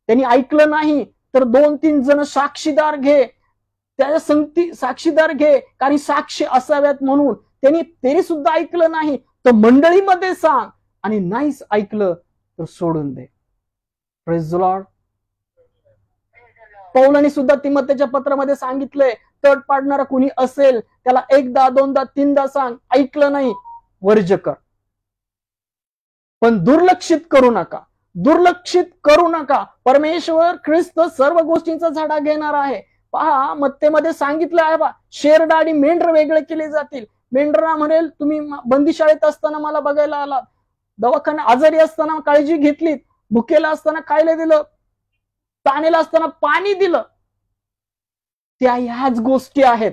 त्यांनी ऐकलं नाही तर 2-3 जण साक्षीदार घे, त्याच्या संगती साक्षीदार घे, कारण साक्षी असाव्यात म्हणून. त्यांनी सुद्धा ऐकलं नाही तर मंडळीमध्ये सांग, आणि नाहीच ऐकलं तर सोडून दे. Praise the lord. पौलाने सुद्धा तिमोथेच्या पत्रामध्ये सांगितलंय, तड पाडणारा कुणी असेल त्याला एकदा दोनदा तीनदा सांग, ऐकलं नाही वर्ज्य कर. पण दुर्लक्षित करू नका, दुर्लक्षित करू नका. परमेश्वर ख्रिस्त सर्व गोष्टींचा झाडा घेणार आहे. पहा, मत्तेमध्ये सांगितलं आहे बा, शेरडा आणि मेंढर वेगळे केले जातील. मेंढरा म्हणेल, तुम्ही बंदीशाळेत असताना मला बघायला आलात, दवाखान्यात आजारी असताना काळजी घेतलीत, भुकेला असताना खायला दिलं, ताणेला असताना पाणी दिलं. त्या ह्याच गोष्टी आहेत,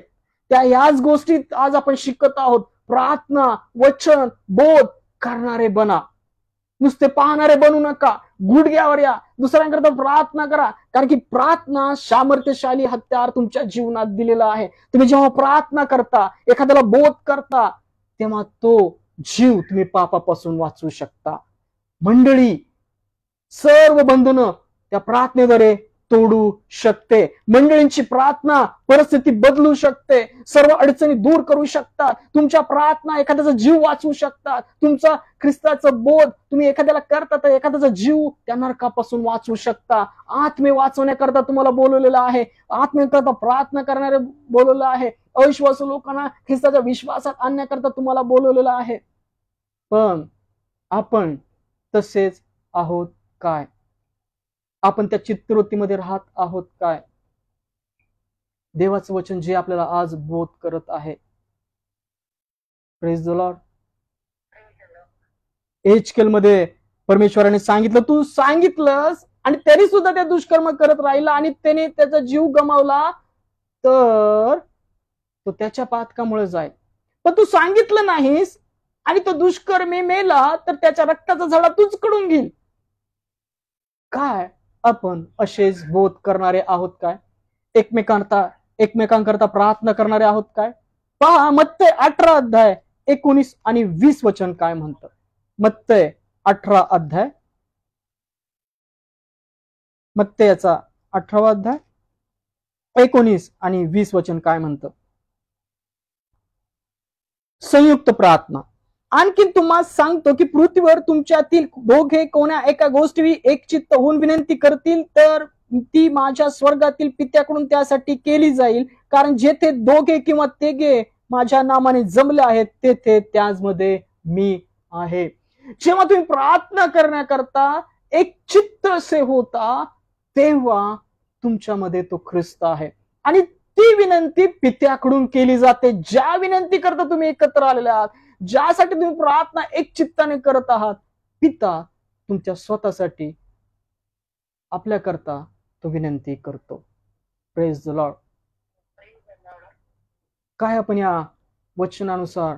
त्या ह्याच गोष्टी आज आपण शिकत आहोत. प्रार्थना, वचन, बोध करणारे बना. नुसते पाहणारे बनू नका. गुडघ्यावर या, दुसऱ्यांकरता प्रार्थना करा, कारण की प्रार्थना सामर्थ्यशाली हत्यार तुमच्या जीवनात दिलेला आहे. तुम्ही जेव्हा प्रार्थना करता, एखाद्याला बोध करता, तेव्हा तो जीव तुम्ही पापापासून वाचवू शकता. मंडळी सर्व बंधनं त्या प्रार्थनेद्वारे तोडू शकते. मंडळींची प्रार्थना परिस्थिती बदलू शकते, सर्व अडचणी दूर करू शकतात. तुमच्या प्रार्थना एखाद्याचा जीव वाचवू शकतात. तुमचा ख्रिस्ताचं बोध तुम्ही एखाद्याला करता तर एखाद्याचा जीव त्या नरकापासून वाचवू शकता. आत्मे वाचवण्याकरता तुम्हाला बोलवलेलं आहे, आत्मेकरता प्रार्थना करणारे बोलवलेलं आहे, अविश्वासू लोकांना ख्रिस्ताच्या विश्वासात आणण्याकरता तुम्हाला बोलवलेलं आहे. पण आपण तसेच आहोत काय? आपण त्या चित्तवृत्तीमध्ये राहत आहोत काय? देवाचं वचन जे आपल्याला आज बोध करत आहे. Praise the Lord. एचकेल मध्ये परमेश्वराने सांगितलं, तू सांगितलंस आणि तरी सुद्धा त्या दुष्कर्म करत राहिला आणि त्याने त्याचा जीव गमावला तर तो त्याच्या पातकामुळे जाईल. पण तू सांगितलं नाहीस आणि तो दुष्कर्मी मेला तर त्याच्या रक्ताचा झडा तुझकडून घेईल. काय आपण असेच बोध करणारे आहोत काय? एकमेकांकरता प्रार्थना करणारे आहोत काय? पहा, मत्ते 18 अध्याय 19 आणि 20 वचन काय म्हणतं. मत्ते 18 अध्याय, मत्ते याचा 18 अध्याय 19 आणि 20 वचन काय म्हणतं. संयुक्त प्रार्थना. आणखी तुम्हाला सांगतो की पृथ्वीवर तुमच्यातील दोघे कोण्या एका गोष्टी एक चित्त होऊन विनंती करतील तर ती माझ्या स्वर्गातील पित्याकडून त्यासाठी केली जाईल. कारण जेथे दोघे किंवा तिघे माझ्या नामाने जमले आहेत तेथे त्याचमध्ये मी आहे. जेव्हा तुम्ही प्रार्थना करण्याकरता एक चित्त असे होता तेव्हा तुमच्यामध्ये तो ख्रिस्त आहे आणि ती विनंती पित्याकडून केली जाते. ज्या विनंती करता तुम्ही एकत्र आलेले आहात, ज्यासाठी तुम्ही प्रार्थना एक चित्ताने करत आहात, पिता तुमच्या स्वतःसाठी आपल्याकरता तो विनंती करतो. Praise the Lord. काय आपण या वचनानुसार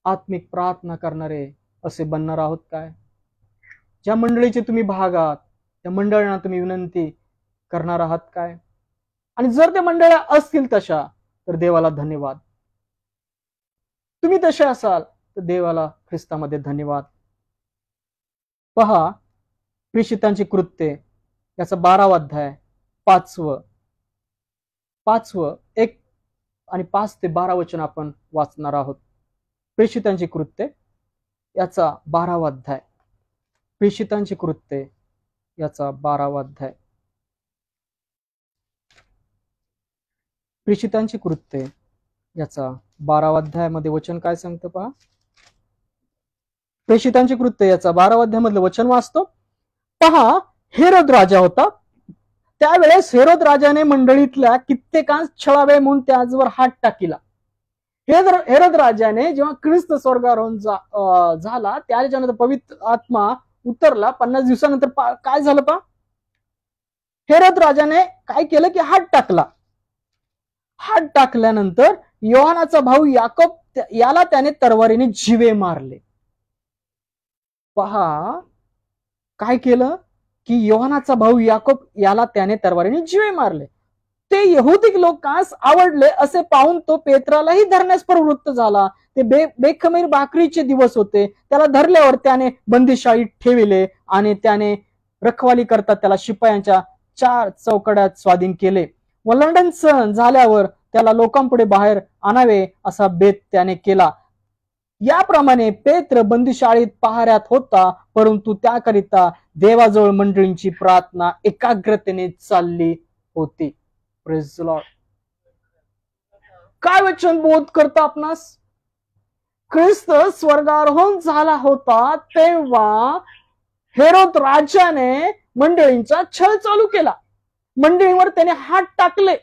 आत्मिक प्रार्थना करणारे असे बनणार आहोत काय? ज्या मंडळीचे तुम्ही भाग आहात त्या मंडळांना तुम्ही विनंती करणार आहात काय? आणि जर त्या मंडळ्या असतील तशा तर देवाला धन्यवाद. तुम्ही तसे असाल तर देवाला ख्रिस्तामध्ये धन्यवाद. पहा, प्रेषितांची कृत्ये याचा 12वा अध्याय 5 5 1 आणि 5 ते 12 वचन आपण वाचणार आहोत. प्रेषितांची कृत्ये याचा 12वा अध्याय. प्रेषितांची कृत्ये याचा 12वा अध्याय. प्रेषितांची कृत्ये याचा 12वा अध्यायामध्ये वचन काय सांगतं पहा. प्रेषितांची कृत्ये याचा 12वा अध्यायामधलं वचन वाचतो. पहा, हेरोद राजा होता. त्यावेळेस हेरोद राजाने मंडळीतल्या कित्येकांस छळावे म्हणून त्याचवर हात टाकिला. हेरोद राजाने जेव्हा ख्रिस्त स्वर्गारोहण झाला त्याच्यानंतर पवित्र आत्मा उतरला 50 दिवसानंतर काय झालं पहा. हेरोद राजाने काय केलं की हात टाकला. हात टाकल्यानंतर योहानाचा भाऊ याकोब याला त्याने तरवारीने जीवे मारले. पहा काय केलं की योहानाचा भाऊ याकोब याला त्याने तरवारीने जीवे मारले. ते यहुदी लोकांस आवडले असे पाहून तो पेत्रालाही धरण्यास प्रवृत्त झाला. ते बेखमीर भाकरीचे दिवस होते. त्याला धरल्यावर त्याने बंदिशाळीत ठेविले आणि त्याने रखवाली करता त्याला शिपायांच्या 4 चौकड्यात स्वाधीन केले. व लंडन सहन झाल्यावर त्याला लोकांपुढे बाहेर आणावे असा बेत त्याने केला. याप्रमाणे पेत्र बंदिशाळीत पहाऱ्यात होता, परंतु त्याकरिता देवाजवळ मंडळींची प्रार्थना एकाग्रतेने चालली होती. Praise the Lord. काय वचन बोध करतं आपणास. ख्रिस्त स्वर्गारोहण झाला होता तेव्हा हेरोद राजाने मंडळींचा छळ चालू केला. मंडळीवर त्याने हात टाकले.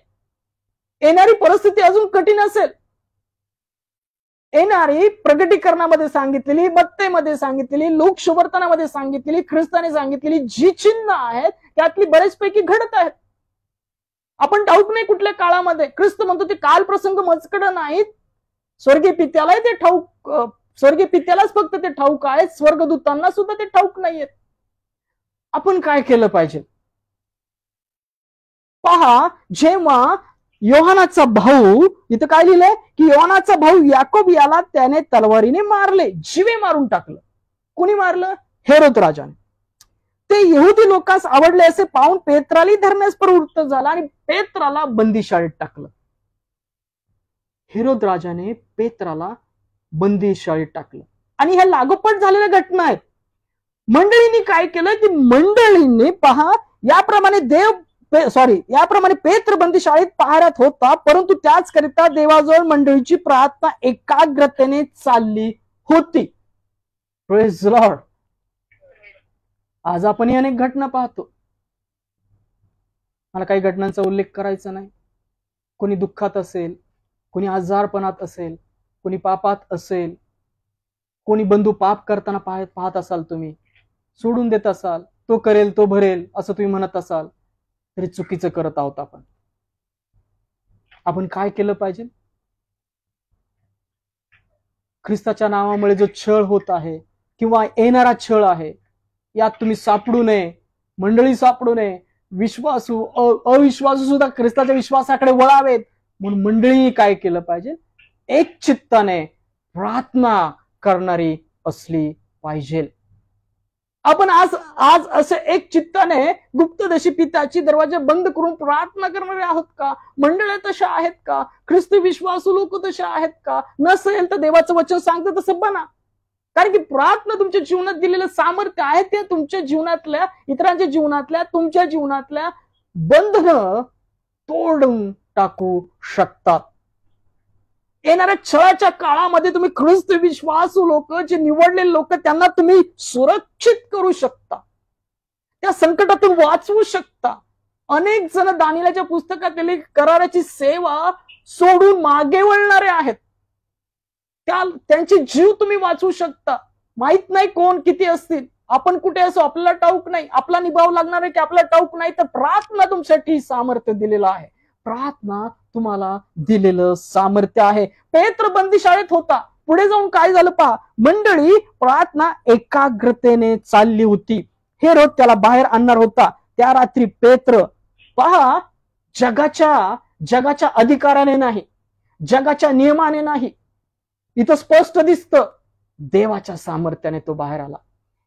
येणारी परिस्थिती अजून कठीण असेल. येणारी प्रगटीकरणामध्ये सांगितलेली, मत्तेमध्ये सांगितलेली, लोकशुवर्तनामध्ये सांगितलेली, ख्रिस्ताने सांगितलेली जी चिन्ह आहेत त्यातली बरेचपैकी घडत आहेत. आपण ठाऊक नाही कुठल्या काळामध्ये. ख्रिस्त म्हणतो ते काल प्रसंग मजकड नाहीत. स्वर्गीय पित्याला ते ठाऊक, स्वर्गीय पित्यालाच फक्त ते ठाऊक आहेत. स्वर्गदूतांना सुद्धा ते ठाऊक नाहीयेत. आपण काय केलं पाहिजे पहा. जेव्हा योहानाचा भाऊ, इथं काय लिहिलंय की योहानाचा भाऊ याकोब याला त्याने तलवारीने मारले, जीवे मारून टाकलं. कुणी मारलं? हेरोद राजाने. ते यहुदी लोकांस आवडले असे पाहून पेत्राला धरण्यास प्रवृत्त झाला आणि पेत्राला बंदिशाळीत टाकलं. हेरोद राजाने पेत्राला बंदिशाळीत टाकलं. आणि ह्या लागोपाठ झालेल्या घटना आहेत. मंडळींनी काय केलं की मंडळींनी पहा याप्रमाणे पेत्र बंदिशाळीत पहाऱ्यात होता, परंतु त्याच करिता देवाजवळ मंडळीची प्रार्थना एकाग्रतेने चालली होती. Praise the Lord. आज आपण अनेक घटना पाहतो. मला काही घटनांचा उल्लेख करायचा नाही. कोणी दुःखात असेल, कोणी आजारपणात असेल, कोणी पापात असेल, कोणी बंधू पाप करताना पाहत असाल, तुम्ही सोडून देत असाल, तो करेल तो भरेल असं तुम्ही म्हणत असाल तरी चुकीचं करत आहोत आपण. आपण काय केलं पाहिजे. ख्रिस्ताच्या नावामुळे जो छळ होत आहे किंवा येणारा छळ आहे यात तुम्ही सापडू नये, मंडळी सापडू नये. अविश्वासू सुद्धा ख्रिस्ताच्या विश्वासाकडे वळावेत म्हणून मंडळी काय केलं पाहिजे, एक चित्ताने प्रार्थना करणारी असली पाहिजे. आपण आज असे एक चित्ताने गुप्तदशी पित्याची दरवाजे बंद करून प्रार्थना करणारे आहोत का? मंडळ्या तशा आहेत का? ख्रिस्ती विश्वासू लोक तशा आहेत का? नसेल तर देवाचं वचन सांगतं तसं बना. कारण की प्रार्थना तुमच्या जीवनात दिलेलं सामर्थ्य आहे. ते तुमच्या जीवनातल्या, इतरांच्या जीवनातल्या, तुमच्या जीवनातल्या बंधनं तोडून टाकू शकतात. येणाऱ्या छळाच्या काळामध्ये तुम्ही ख्रिस्त विश्वासू लोक, जे निवडलेले लोक, त्यांना तुम्ही सुरक्षित करू शकता, त्या संकटातून वाचवू शकता. अनेक जण दानिएलच्या पुस्तकातील कराराची सेवा सोडून मागे वळणारे आहेत. त्यांचे जीव तुम्ही वाचवू शकता. माहित नाही कोण किती असतील, आपण कुठे असो आपल्याला ठाऊक नाही, आपला निभाव लागणार आहे की आपल्याला ठाऊक नाही, तर प्रार्थना तुमच्यासाठी सामर्थ्य दिलेलं आहे. प्रार्थना तुम्हाला दिलेलं सामर्थ्य आहे. पेत्र बंदिशाळेत होता. पुढे जाऊन काय झालं पहा. मंडळी प्रार्थना एकाग्रतेने चालली होती. हेरोद त्याला बाहेर आणणार होता. त्या रात्री पेत्र पहा, जगाच्या अधिकाराने नाही, जगाच्या नियमाने नाही, इथं स्पष्ट दिसतं देवाच्या सामर्थ्याने तो बाहेर आला.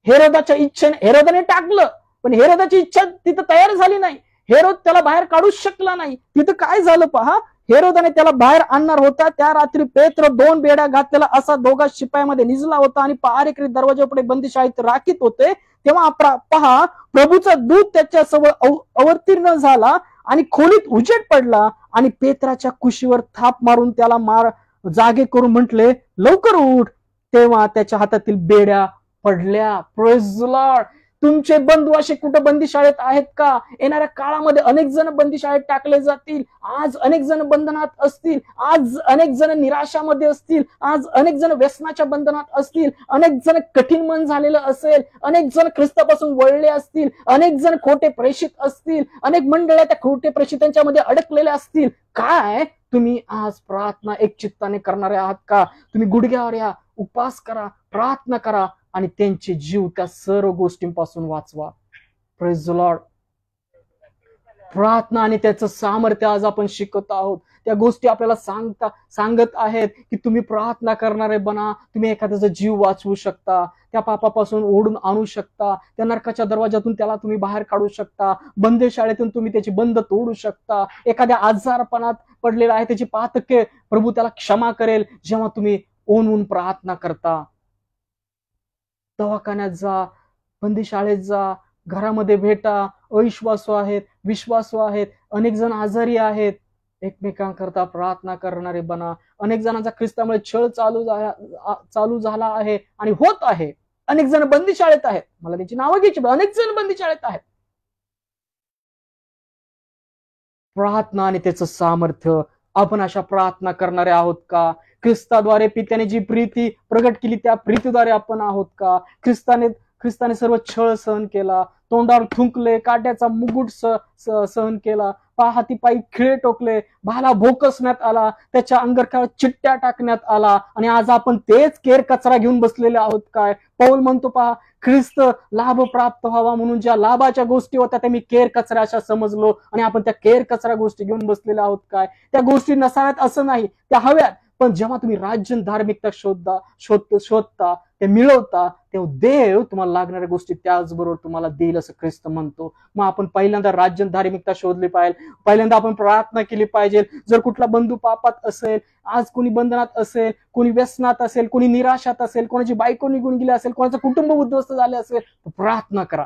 हेरोदाच्या इच्छेने हेरोदाने टाकलं, पण हेरोदाची इच्छा तिथं तयार झाली नाही. हेरोद त्याला बाहेर काढूच शकला नाही. तिथं काय झालं पहा, हेरोदाने त्याला बाहेर आणणार होता त्या रात्री पेत्र 2 बेड्या घातलेला असा दोघा शिपायामध्ये निजला होता आणि पहारेकरी दरवाजापुढे बंदिशाळीत राखीत होते. तेव्हा पहा, प्रभूचा दूत त्याच्यासमोर अवतीर्ण झाला आणि खोलीत उजेड पडला आणि पेत्राच्या कुशीवर थाप मारून त्याला जागे करून म्हटले, लवकर उठ. तेव्हा त्याच्या हातातील बेड्या पडल्या. Praise the Lord. तुमचे बंधू असे कुठं बंदीशाळेत आहेत का? येणाऱ्या काळामध्ये अनेक जण बंदीशाळेत टाकले जातील. आज अनेक जण बंधनात असतील. आज अनेक जण निराशामध्ये असतील. आज अनेक जण व्यसनाच्या बंधनात असतील. अनेक जण कठीण मन झालेलं असेल. अनेक जण ख्रिस्तापासून वळले असतील. अनेक जण खोटे प्रेषित असतील. अनेक मंडळ्या त्या खोटे प्रेषितांच्या मध्ये अडकलेल्या असतील. काय तुम्ही आज प्रार्थना एक चित्ताने करणारे आहात का? तुम्ही गुडघ्यावर या, उपवास करा, प्रार्थना करा आणि त्यांचे जीव त्या सर्व गोष्टींपासून वाचवा. Praise the Lord. प्रार्थना आणि त्याचं सामर्थ्य आज आपण शिकत आहोत. त्या गोष्टी आपल्याला सांगत आहेत की तुम्ही प्रार्थना करणारे बना. तुम्ही एखाद्याचा जीव वाचवू शकता, त्या पापापासून ओढून आणू शकता, त्या नरकाच्या दरवाजातून त्याला तुम्ही बाहेर काढू शकता, बंदशाळेतून तुम्ही त्याची बंद तोडू शकता. एखाद्या आजारपणात पडलेला आहे त्याची पातके प्रभू त्याला क्षमा करेल जेव्हा तुम्ही ओनवून प्रार्थना करता. दवाखान्यात जा, बंदीशाळेत जा, घरामध्ये भेटा. अविश्वासू आहेत, विश्वासू आहेत, अनेक जण आजारी आहेत. एकमेकांकरता प्रार्थना करणारे बना. अनेक जणांचा ख्रिस्तामुळे छळ चालू झाला आहे आणि होत आहे. अनेक जण बंदीशाळेत आहेत. मला त्यांची नावं घ्यायची, अनेक जण बंदीशाळेत आहेत. प्रार्थना आणि त्याचं सामर्थ्य. आपण अशा प्रार्थना करणारे आहोत का? ख्रिस्ताद्वारे पित्याने जी प्रीती प्रगट केली त्या प्रीतीद्वारे आपण आहोत का? ख्रिस्ताने सर्व छळ सहन केला, तोंडावर थुंकले, काट्याचा मुकुट सहन केला, हाती पायी खिळे टोकले, भाला भोकसण्यात आला, त्याच्या अंगरखावर चिट्ट्या टाकण्यात आला आणि आज आपण तेच केर कचरा घेऊन बसलेले आहोत काय? पौल म्हणतो पहा, ख्रिस्त लाभ प्राप्त व्हावा म्हणून ज्या लाभाच्या गोष्टी होत्या त्या मी केर कचरा अशा समजलो आणि आपण त्या केर कचरा गोष्टी घेऊन बसलेले आहोत काय? त्या गोष्टी नसाव्यात असं नाही, त्या हव्यात. पण जेव्हा तुम्ही राज्य धार्मिकता शोधता, ते मिळवता, तेव्हा देव तुम्हाला लागणाऱ्या गोष्टी त्याचबरोबर तुम्हाला देईल असं ख्रिस्त म्हणतो. मग आपण पहिल्यांदा राज्य धार्मिकता शोधली पाहिजे. पहिल्यांदा आपण प्रार्थना केली पाहिजे. जर कुठला बंधू पापात असेल, आज कोणी बंधनात असेल, कोणी व्यसनात असेल, कोणी निराशात असेल, कोणाची बायको निघून गेली असेल, कोणाचं कुटुंब उद्ध्वस्त झाले असेल, तर प्रार्थना करा.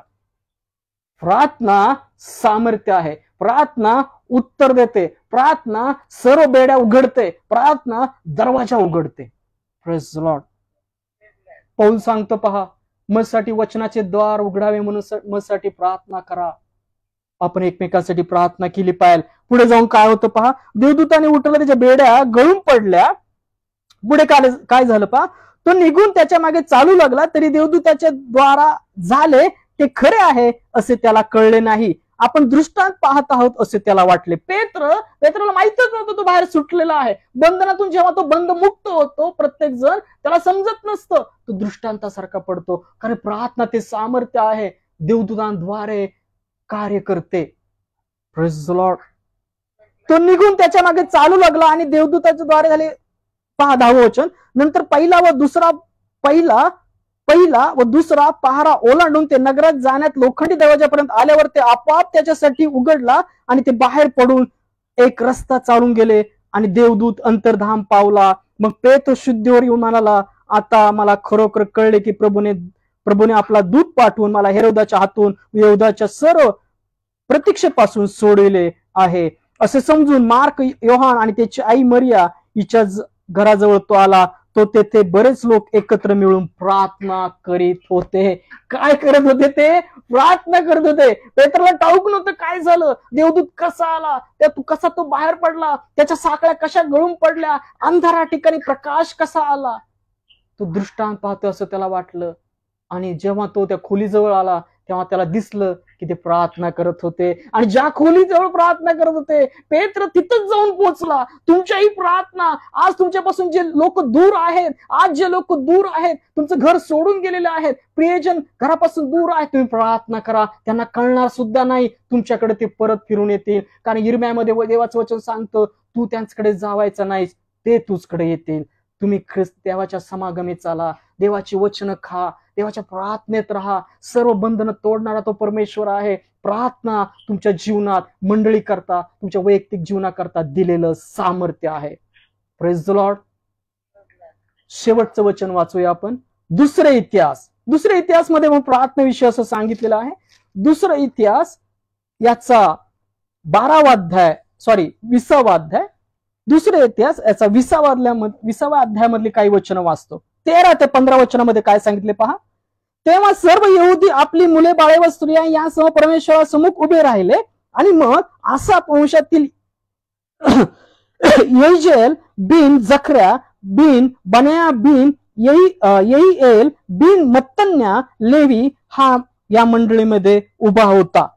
प्रार्थना सामर्थ्य आहे. प्रार्थना उत्तर देते. प्रार्थना सर्व बेड्या उघडते. प्रार्थना दरवाजा उघडते. Praise the Lord. पौल सांगतो पहा, मजसाठी वचनाचे द्वार उघडावे म्हणून मजसाठी प्रार्थना करा. आपण एकमेकांसाठी प्रार्थना केली पाहिजे. पुढे जाऊन काय होतं पहा, देवदूताने उठवलं, त्याच्या बेड्या गळून पडल्या. पुढे काय झालं पहा, तो निघून त्याच्या मागे चालू लागला, तरी देवदूताच्या द्वारा झाले ते खरे आहे असे त्याला कळले नाही. आपण दृष्टांत पाहत आहोत असे त्याला वाटले. पेत्रला माहितच नव्हतं तो बाहेर सुटलेला आहे. बंधनातून जेव्हा तो बंधमुक्त होतो, प्रत्येक जण त्याला समजत नसतं, तो दृष्टांतासारखा पडतो. कारण प्रार्थना ते सामर्थ्य आहे, देवदूतांद्वारे कार्य करते. Praise the Lord. तो निघून त्याच्या मागे चालू लागला आणि देवदूताच्या द्वारे झाले पहा 10वं वचन. नंतर पहिला व दुसरा पहारा ओलांडून ते नगरात जाण्यात लोखंडी दरवाजापर्यंत आल्यावर ते आपोआप त्याच्यासाठी उघडला आणि ते बाहेर पडून एक रस्ता चालून गेले आणि देवदूत अंतर्धाम पावला. मग पेत्र शुद्धीवर येऊन म्हणाला, आता मला खरोखर कळले की प्रभूने आपला दूत पाठवून मला हेरोदाच्या हातून यहूदाच्या सर्व प्रतीक्षेपासून सोडविले आहे. असे समजून मार्क, योहान आणि त्याची आई मरिया हिच्या घराजवळ तो आला. तो तेथे बरेच लोक एकत्र मिळून प्रार्थना करीत होते. काय करत होते ते? प्रार्थना करत होते. पेत्रला ठाऊक नव्हतं काय झालं, देवदूत कसा आला, कसा तो बाहेर पडला, त्याच्या साखळ्या कशा गळून पडल्या, अंधारा ठिकाणी प्रकाश कसा आला. तो दृष्टांत पाहतो असं त्याला वाटलं. आणि जेव्हा तो त्या खोलीजवळ आला तेव्हा त्याला दिसलं की ते प्रार्थना करत होते. आणि ज्या खोलीजवळ प्रार्थना करत होते, पेत्र तिथंच जाऊन पोहोचला. तुमच्याही प्रार्थना आज तुमच्यापासून जे लोक दूर आहेत, तुमचं घर सोडून गेलेले आहेत, प्रियजन घरापासून दूर आहेत, तुम्ही प्रार्थना करा. त्यांना कळणार सुद्धा नाही, तुमच्याकडे ते परत फिरून येतील. कारण यिर्मयामध्ये देवाचं वचन सांगतं, तू त्यांच्याकडे जावायचं नाहीस, ते तुझकडे येतील. तुम्ही देवाच्या समागमे चाला, देवाची वचन खा, देवाच्या प्रार्थनेत राहा. सर्व बंधनं तोडणारा तो परमेश्वर आहे. प्रार्थना तुमच्या जीवनात, मंडळी करता, तुमच्या वैयक्तिक जीवनाकरता दिलेलं सामर्थ्य आहे. Praise the Lord. शेवटचं वचन वाचूया आपण. दुसरे इतिहास मध्ये मग प्रार्थनेविषयी असं सांगितलेलं आहे. दुसरा इतिहास याचा 20वा अध्याय, दुसरे इतिहास याचा 20व्या अध्यायामधली काही वचनं वाचतो. 13 ते 15 वचनामध्ये काय सांगितले पहा. तेव्हा सर्व यहुदी आपली मुले, बाळे व स्त्रिया यासह परमेश्वरासमोर उभे राहिले. आणि मग आसाप वंशातील येजेल बिन जखऱ्या बिन बनाया बिन येईएल बिन मत्तन्या लेवी हा या मंडळीमध्ये उभा होता.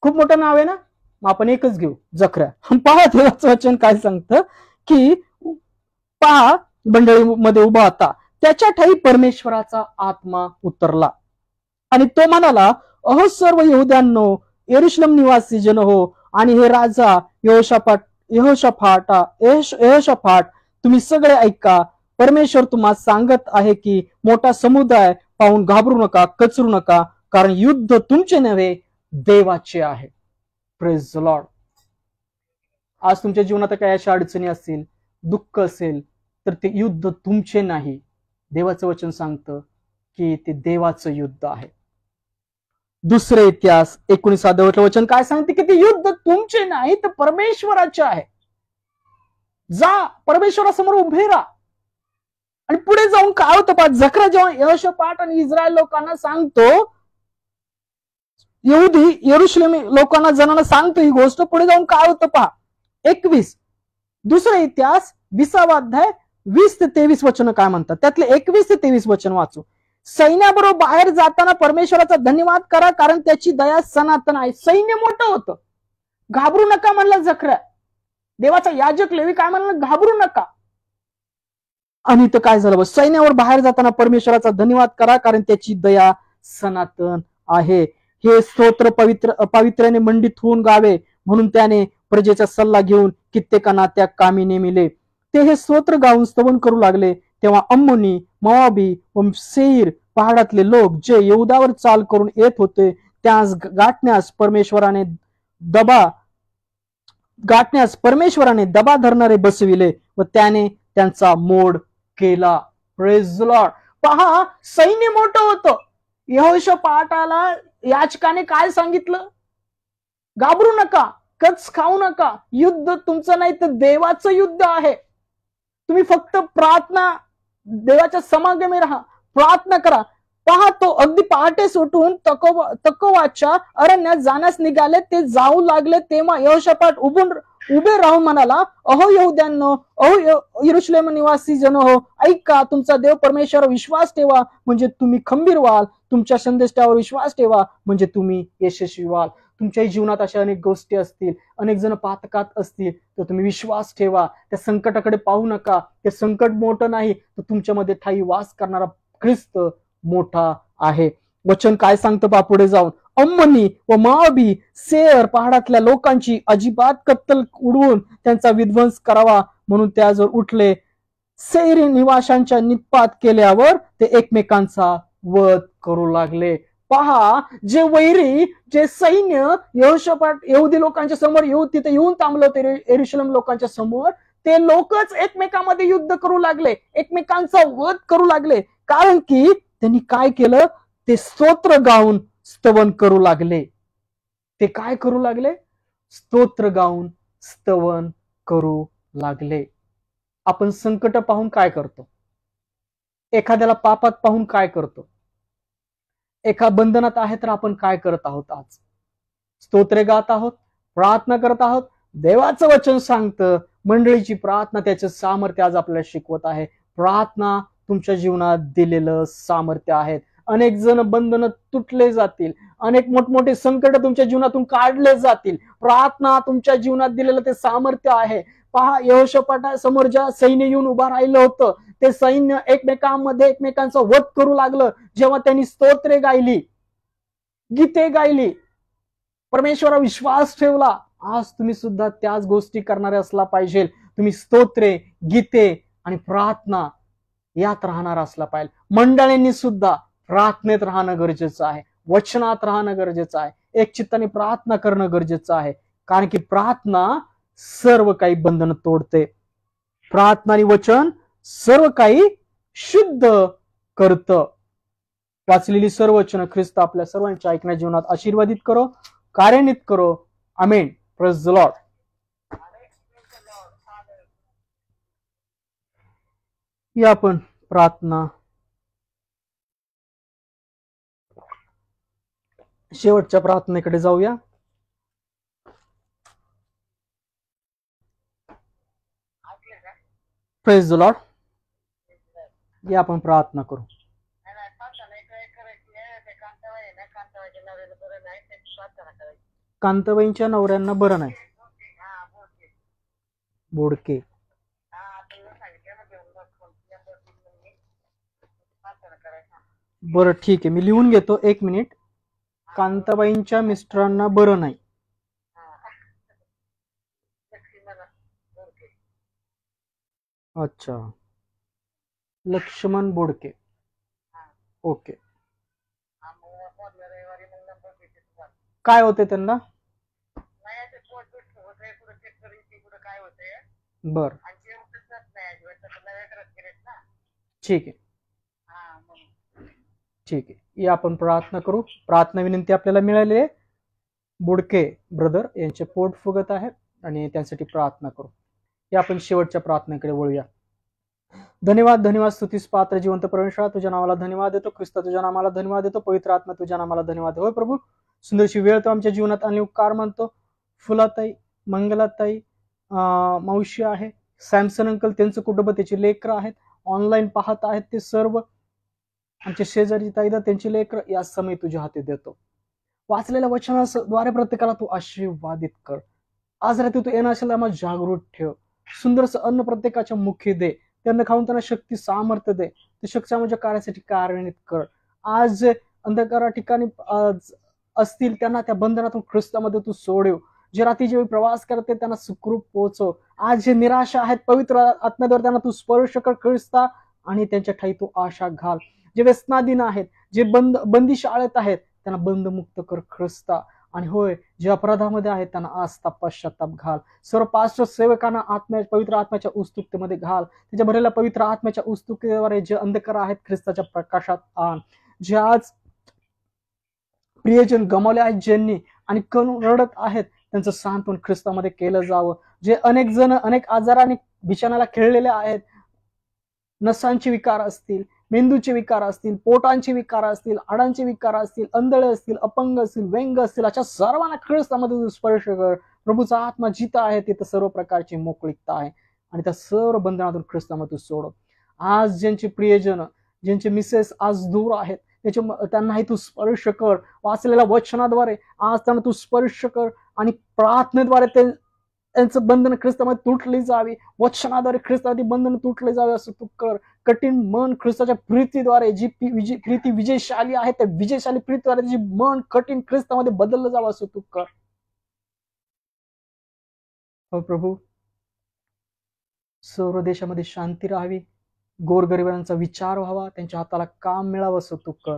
खूप मोठं नाव आहे ना, मग आपण एकच घेऊ, जखऱ्या. पहा देवाचं वचन काय सांगतं की पहा मंडळीमध्ये उभा होता, त्याच्या ठाई परमेश्वराचा आत्मा उतरला आणि तो म्हणाला, अहो सर्व यहुद्यांनो, यरुशलेम निवासी जन हो, आणि हे राजा यहोशाफाट, तुम्ही सगळे ऐका. परमेश्वर तुम्हाला सांगत आहे की मोठा समुदाय पाहून घाबरू नका, कचरू नका, कारण युद्ध तुमचे नव्हे देवाचे आहे. Praise the Lord. आज तुमच्या जीवनात काही अशा अडचणी असतील, दुःख असेल, तर ते युद्ध तुमचे नाही. देवाचं वचन सांगतं की ते देवाचं युद्ध आहे. दुसरे इतिहास 19 वचन काय सांगते की ते युद्ध तुमचे नाही तर परमेश्वराचे आहे. जा परमेश्वरासमोर उभे राहा. आणि पुढे जाऊन काय होतं पहा, जखरा जेव्हा यहोशाफाट आणि इस्रायल लोकांना सांगतो, यहुदी यरुशलेम लोकांना जणांना सांगतो ही गोष्ट, पुढे जाऊन काय होतं पहा. 21 दुसरा इतिहास 20वा अध्याय 20 ते 23 वचन काय म्हणतात. त्यातले 21 ते 23 वचन वाचू. सैन्याबरोबर बाहेर जाताना परमेश्वराचा धन्यवाद करा, कारण त्याची दया सनातन आहे. सैन्य मोठं होतं. घाबरू नका म्हणलं जखऱ्या. देवाचा याजक लेवी काय म्हणलं, घाबरू नका. आणि इथं काय झालं, सैन्यावर बाहेर जाताना परमेश्वराचा धन्यवाद करा, कारण त्याची दया सनातन आहे. हे स्तोत्र पवित्र्याने मंडित होऊन गावे, म्हणून त्याने प्रजेचा सल्ला घेऊन कित्येकांना त्या कामी नेमिले. ते हे स्तोत्र गाऊन स्तवन करू लागले. तेव्हा अम्मोनी, मोआबी व सेईर पहाडातले लोक जे यहुदावर चाल करून येत होते, त्यास गाठण्यास परमेश्वराने दबा धरणारे बसविले व त्याने त्यांचा मोड केला. Praise the Lord. पहा, सैन्य मोठं होतं. यहोशाफाटाला याचकाने काय सांगितलं, घाबरू नका, कच खाऊ नका, युद्ध तुमचं नाही तर देवाचं युद्ध आहे. तुम्ही फक्त प्रार्थना, देवाच्या समागमी राहा, प्रार्थना करा. पहा, तो अगदी पहाटे सुटून तकोवाच्या अरण्यात जाण्यास निघाले. ते जाऊ लागले तेव्हा यहोशाफाट उभे राहून म्हणाला, अहो यहुद्यांनो, अहो यरुशलेम निवासी जन हो, ऐका. तुमचा देव परमेश्वर विश्वास ठेवा म्हणजे तुम्ही खंबीर व्हाल. तुमच्या संदेशावर विश्वास ठेवा म्हणजे तुम्ही यशस्वी व्हाल. तुमच्याही जीवनात अशा अनेक गोष्टी असतील, अनेक जण पातकात असतील, तर तुम्ही विश्वास ठेवा. त्या संकटाकडे पाहू नका. ते संकट मोठं नाही, तर तुमच्यामध्ये ठाई वास करणारा ख्रिस्त मोठा आहे. वचन काय सांगतं बा पुढे जाऊन, अम्मनी व मोआबी सेर पहाडातल्या लोकांची अजिबात कत्तल उडवून त्यांचा विध्वंस करावा म्हणून ते आजवर उठले. सेर निवाशांच्या निपात केल्यावर ते एकमेकांचा वध करू लागले. पहा, जे वैरी, जे सैन्य यहोशाफाट यहुदी लोकांच्या समोर तिथे येऊन थांबलं होते, यरुशलेम लोकांच्या समोर, ते लोकच एकमेकांमध्ये युद्ध करू लागले, एकमेकांचा वध करू लागले. कारण की त्यांनी काय केलं, ते स्तोत्र गाऊन स्तवन करू लागले. ते काय करू लागले, स्तोत्र गाऊन स्तवन करू लागले. आपण संकट पाहून काय करतो, एखाद्याला पापात पाहून काय करतो, एका बंधनात आहे तर आपण काय करत आहोत. आज स्तोत्रे गात आहोत, प्रार्थना करत आहोत. देवाचं वचन सांगतं, मंडळीची प्रार्थना त्याचं सामर्थ्य आज आपल्याला शिकवत आहे. प्रार्थना तुमच्या जीवनात दिलेलं सामर्थ्य आहे. अनेक जण बंधन तुटले जातील, अनेक मोठमोठे संकट तुमच्या जीवनातून काढले जातील. प्रार्थना तुमच्या जीवनात दिलेलं ते सामर्थ्य आहे. पहा, यहोशाफाटा समोर ज्या सैन्य येऊन उभा राहिलं होतं, ते सैन्य एकमेकांमध्ये एकमेकांचा वध करू लागलं. जेव्हा त्यांनी स्तोत्रे गायली, गीते गायली, परमेश्वरावर विश्वास ठेवला, आज तुम्ही सुद्धा त्याच गोष्टी करणारे असला पाहिजे. तुम्ही स्तोत्रे, गीते आणि प्रार्थना यात राहणार असला पाहिजे. मंडळींनी सुद्धा प्रार्थनेत राहणं गरजेचं आहे, वचनात राहणं गरजेचं आहे, एक चित्ताने प्रार्थना करणं गरजेचं आहे. कारण की प्रार्थना सर्व काही बंधन तोडते. प्रार्थना आणि वचन सर्व काही शुद्ध करतं. वाचलेली सर्व वचन ख्रिस्त आपल्या सर्वांच्या ऐकण्या जीवनात आशीर्वादित करो, कार्यान्वित करो. आमेन. Praise the lord. या आपण प्रार्थना शेवटच्या प्रार्थनेकडे जाऊया. Praise the lord. या आपण प्रार्थना करू. कांताबाईंच्या नवऱ्यांना बरं नाही. बोडके. बरं ठीक आहे, मी लिहून घेतो. 1 मिनिट. कांताबाईंच्या मिस्टरांना बरं नाही. अच्छा, लक्ष्मण बोडके. ओके. काय होते त्यांना? बर, ठीक आहे, ठीक आहे. या आपण प्रार्थना करू. प्रार्थना विनंती आपल्याला मिळाली आहे. बोडके ब्रदर यांचे पोट फुगत आहे आणि त्यांसाठी प्रार्थना करू. या आपण शेवटच्या प्रार्थनेकडे वळूया. धन्यवाद, धन्यवाद, स्तुतीस पात्र जिवंत परमेश्वरा, तुझ्या नावाला धन्यवाद देतो. ख्रिस्त तुझ्या नावाला धन्यवाद देतो. पवित्र आत्मा तुझ्या नावाला धन्यवाद. होय प्रभू, सुंदरशी वेळ तो आमच्या जीवनात आणि उपकार मानतो. फुलाताई, मंगलाताई, मावशी आहे, सॅमसन अंकल, त्यांचं कुटुंब, त्याची लेकरं आहेत, ऑनलाईन पाहत आहेत ते सर्व आमचे शेजारी ताईदा, त्यांची लेकरं, या समय तुझ्या हाती देतो. वाचलेल्या वचनाद्वारे प्रत्येकाला तू आशीर्वादित कर. आज रात्री तू येणार असेल आम्हाला जागृत ठेव. सुंदरसं अन्न प्रत्येकाच्या मुखी दे. त्यांना खाऊन त्यांना शक्ती सामर्थ्य दे. ते शक्ती आमच्या कार्यासाठी कार्यान्वित कर. आज जे अंधकारा ठिकाणी असतील त्यांना त्या बंधनातून ख्रिस्तामध्ये तू सोडव. जे रात्रीचे प्रवास करते त्यांना सुखरूप पोहोचव. आज जे निराशा आहेत, पवित्र आत्म्याद्वारे त्यांना तू स्पर्श कर ख्रिस्ता, आणि त्यांच्या ठाई तू आशा घाल. जे व्यसनाधीन आहेत, जे बंदी शाळेत आहेत, त्यांना बंदमुक्त कर ख्रिस्ता. आणि होय, जे अपराधामध्ये आहेत त्यांना आस्था पश्चाताप घाल. सर्व पास्टर सेवकांना पवित्र आत्म्याच्या उत्सुकतेमध्ये घाल. त्याच्या भरलेल्या पवित्र आत्म्याच्या उत्सुकतेद्वारे जे अंधकार आहेत ख्रिस्ताच्या प्रकाशात आण. जे आज प्रियजन गमावले आहेत ज्यांनी आणि रडत आहेत, त्यांचं सांत्वन ख्रिस्तामध्ये केलं जावं. जे अनेक जण अनेक आजाराने बिछाण्याला खेळलेले आहेत, नसांचे विकार असतील, मेंदूचे विकार असतील, पोटांचे विकार असतील, हाडांचे विकार असतील, अंधळे असतील, अपंग असतील, व्यंग असतील, अशा सर्वांना ख्रिस्तामध्ये स्पर्श कर. प्रभूचा आत्मा जिथं आहे तिथं सर्व प्रकारची मोकळीकता आहे आणि त्या सर्व बंधनातून ख्रिस्तामध्ये सोड. आज ज्यांचे प्रियजन, ज्यांचे मिसेस आज दूर आहेत, त्यांनाही तू स्पर्श कर. वाचलेल्या वचनाद्वारे आज त्यांना तू स्पर्श कर आणि प्रार्थनेद्वारे त्यांचं बंधन ख्रिस्तामध्ये तुटली जावी. वचनाद्वारे ख्रिस्तामध्ये बंधन तुटले जावे असं तू कर. कठीण मन ख्रिस्ताच्या प्रीतीद्वारे, जी प्रीती विजयशाली आहे त्या विजयशाली प्रीतीद्वारे जी मन कठीण ख्रिस्तामध्ये बदललं जावं असं तू कर. हो प्रभू, सर्व देशामध्ये शांती राहावी, गोरगरिबांचा विचार व्हावा, त्यांच्या हाताला काम मिळावं असं तू कर.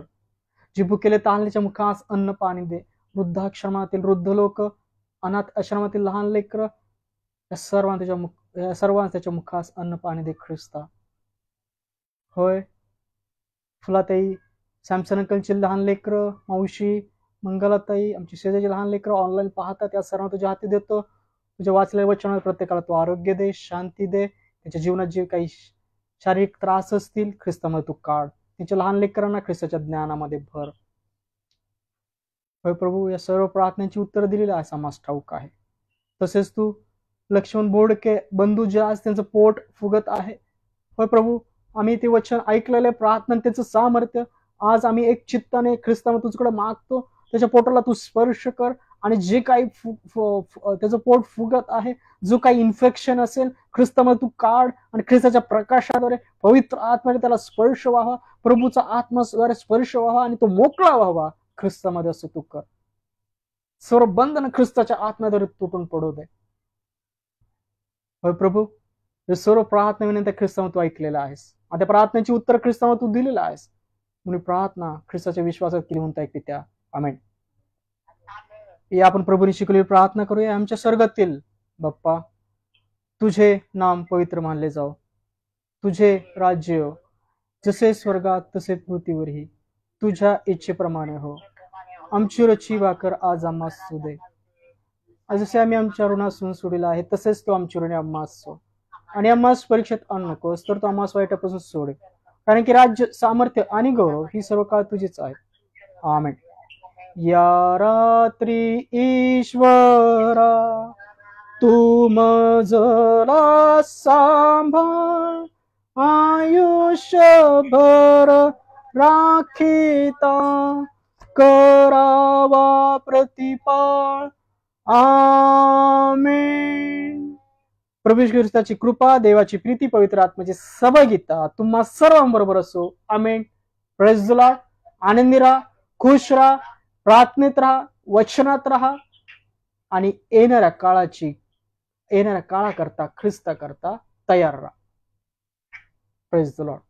जी भुकेले ताणल्याच्या मुखास अन्न पाणी दे. वृद्धाश्रमातील वृद्ध लोक, अनाथ आश्रमातील लहान लेकर, या सर्वांना त्याच्या मुखास अन्न पाणी दे ख्रिस्ता. होय, फुलाताई, सॅमसन अंकलची लहान लेकरं, मावशी, मंगलाताई, आमची शेजारची लहान लेकरं ऑनलाईन पाहतात, त्या सर्वांना तुझ्या हाती देतो. तुझ्या वाचलेल्या वचनात प्रत्येकाला तू आरोग्य दे, शांती दे. त्याच्या जीवनात जे काही शारीरिक त्रास असतील ख्रिस्तामध्ये तू काढ. त्यांच्या लहान लेकरांना ख्रिस्ताच्या ज्ञानामध्ये भर. होय प्रभू, या सर्व प्रार्थनेची उत्तर दिलेली आहे समाज ठाऊक आहे. तसेच तू लक्ष्मण बोडके बंधू जे आज त्यांचं पोट फुगत आहे, होय प्रभू, आम्ही ते वचन ऐकलेले, प्रार्थना त्याचं सामर्थ्य आज आम्ही एक चित्ताने ख्रिस्तामध्ये तुझ्याकडे मागतो. त्याच्या पोटाला तू स्पर्श कर आणि जे काही त्याचं पोट फुगत आहे, जो काही इन्फेक्शन असेल ख्रिस्तामध्ये तू काढ आणि ख्रिस्ताच्या प्रकाशाद्वारे पवित्र आत्म्याने त्याला स्पर्श व्हावा. प्रभूचा आत्म्याद्वारे स्पर्श व्हावा आणि तो मोकळा व्हावा ख्रिस्तामध्ये असं तू कर. सर्व बंधन ख्रिस्ताच्या आत्म्याद्वारे तुटून पडू दे. होय प्रभू, हे सर्व प्रार्थना विनंती ख्रिस्तामध्ये तू ऐकलेला आहेस. आता प्रार्थनेची उत्तर ख्रिस्तामध्ये तू दिलेला आहेस. म्हणून प्रार्थना ख्रिस्ताच्या विश्वासात केली म्हणता एक पित्या. आमेन. या आपण प्रभूने शिकवलेली प्रार्थना करूया. आमच्या स्वर्गातील बाप्पा, तुझे नाम पवित्र मानले जाओ, तुझे राज्य हो, जसे स्वर्गात तसे पृथ्वीवरही तुझ्या इच्छेप्रमाणे हो. आमची रोजची भाकर आज आम्हास दे, जसे आम्ही आमच्या ऋणासून सोडलेला आहे तसेच तो आमची ऋणे आम्हास सो, आणि आम्हास परीक्षेत आणू नकोस तर तो आम्हास वाईटापासून सोडे, कारण की राज्य, सामर्थ्य आणि गौरव ही सर्व काळ तुझीच आहे. आमेन. या रात्री ईश्वरा तू मजला सांभाळ, आयुष्यभर राखीता करावा प्रतिपाळ. आमेन. प्रभू येशू ख्रिस्ताची कृपा, देवाची प्रीती, पवित्र आत्म्याची सहभागिता तुम्हा सर्वांबरोबर असो. आमेन. Praise the lord. आनंदी राहा, खुश राहा, प्रार्थनेत राहा, वचनात राहा, आणि येणाऱ्या काळाकरता ख्रिस्ता करता तयार राहा. Praise the Lord.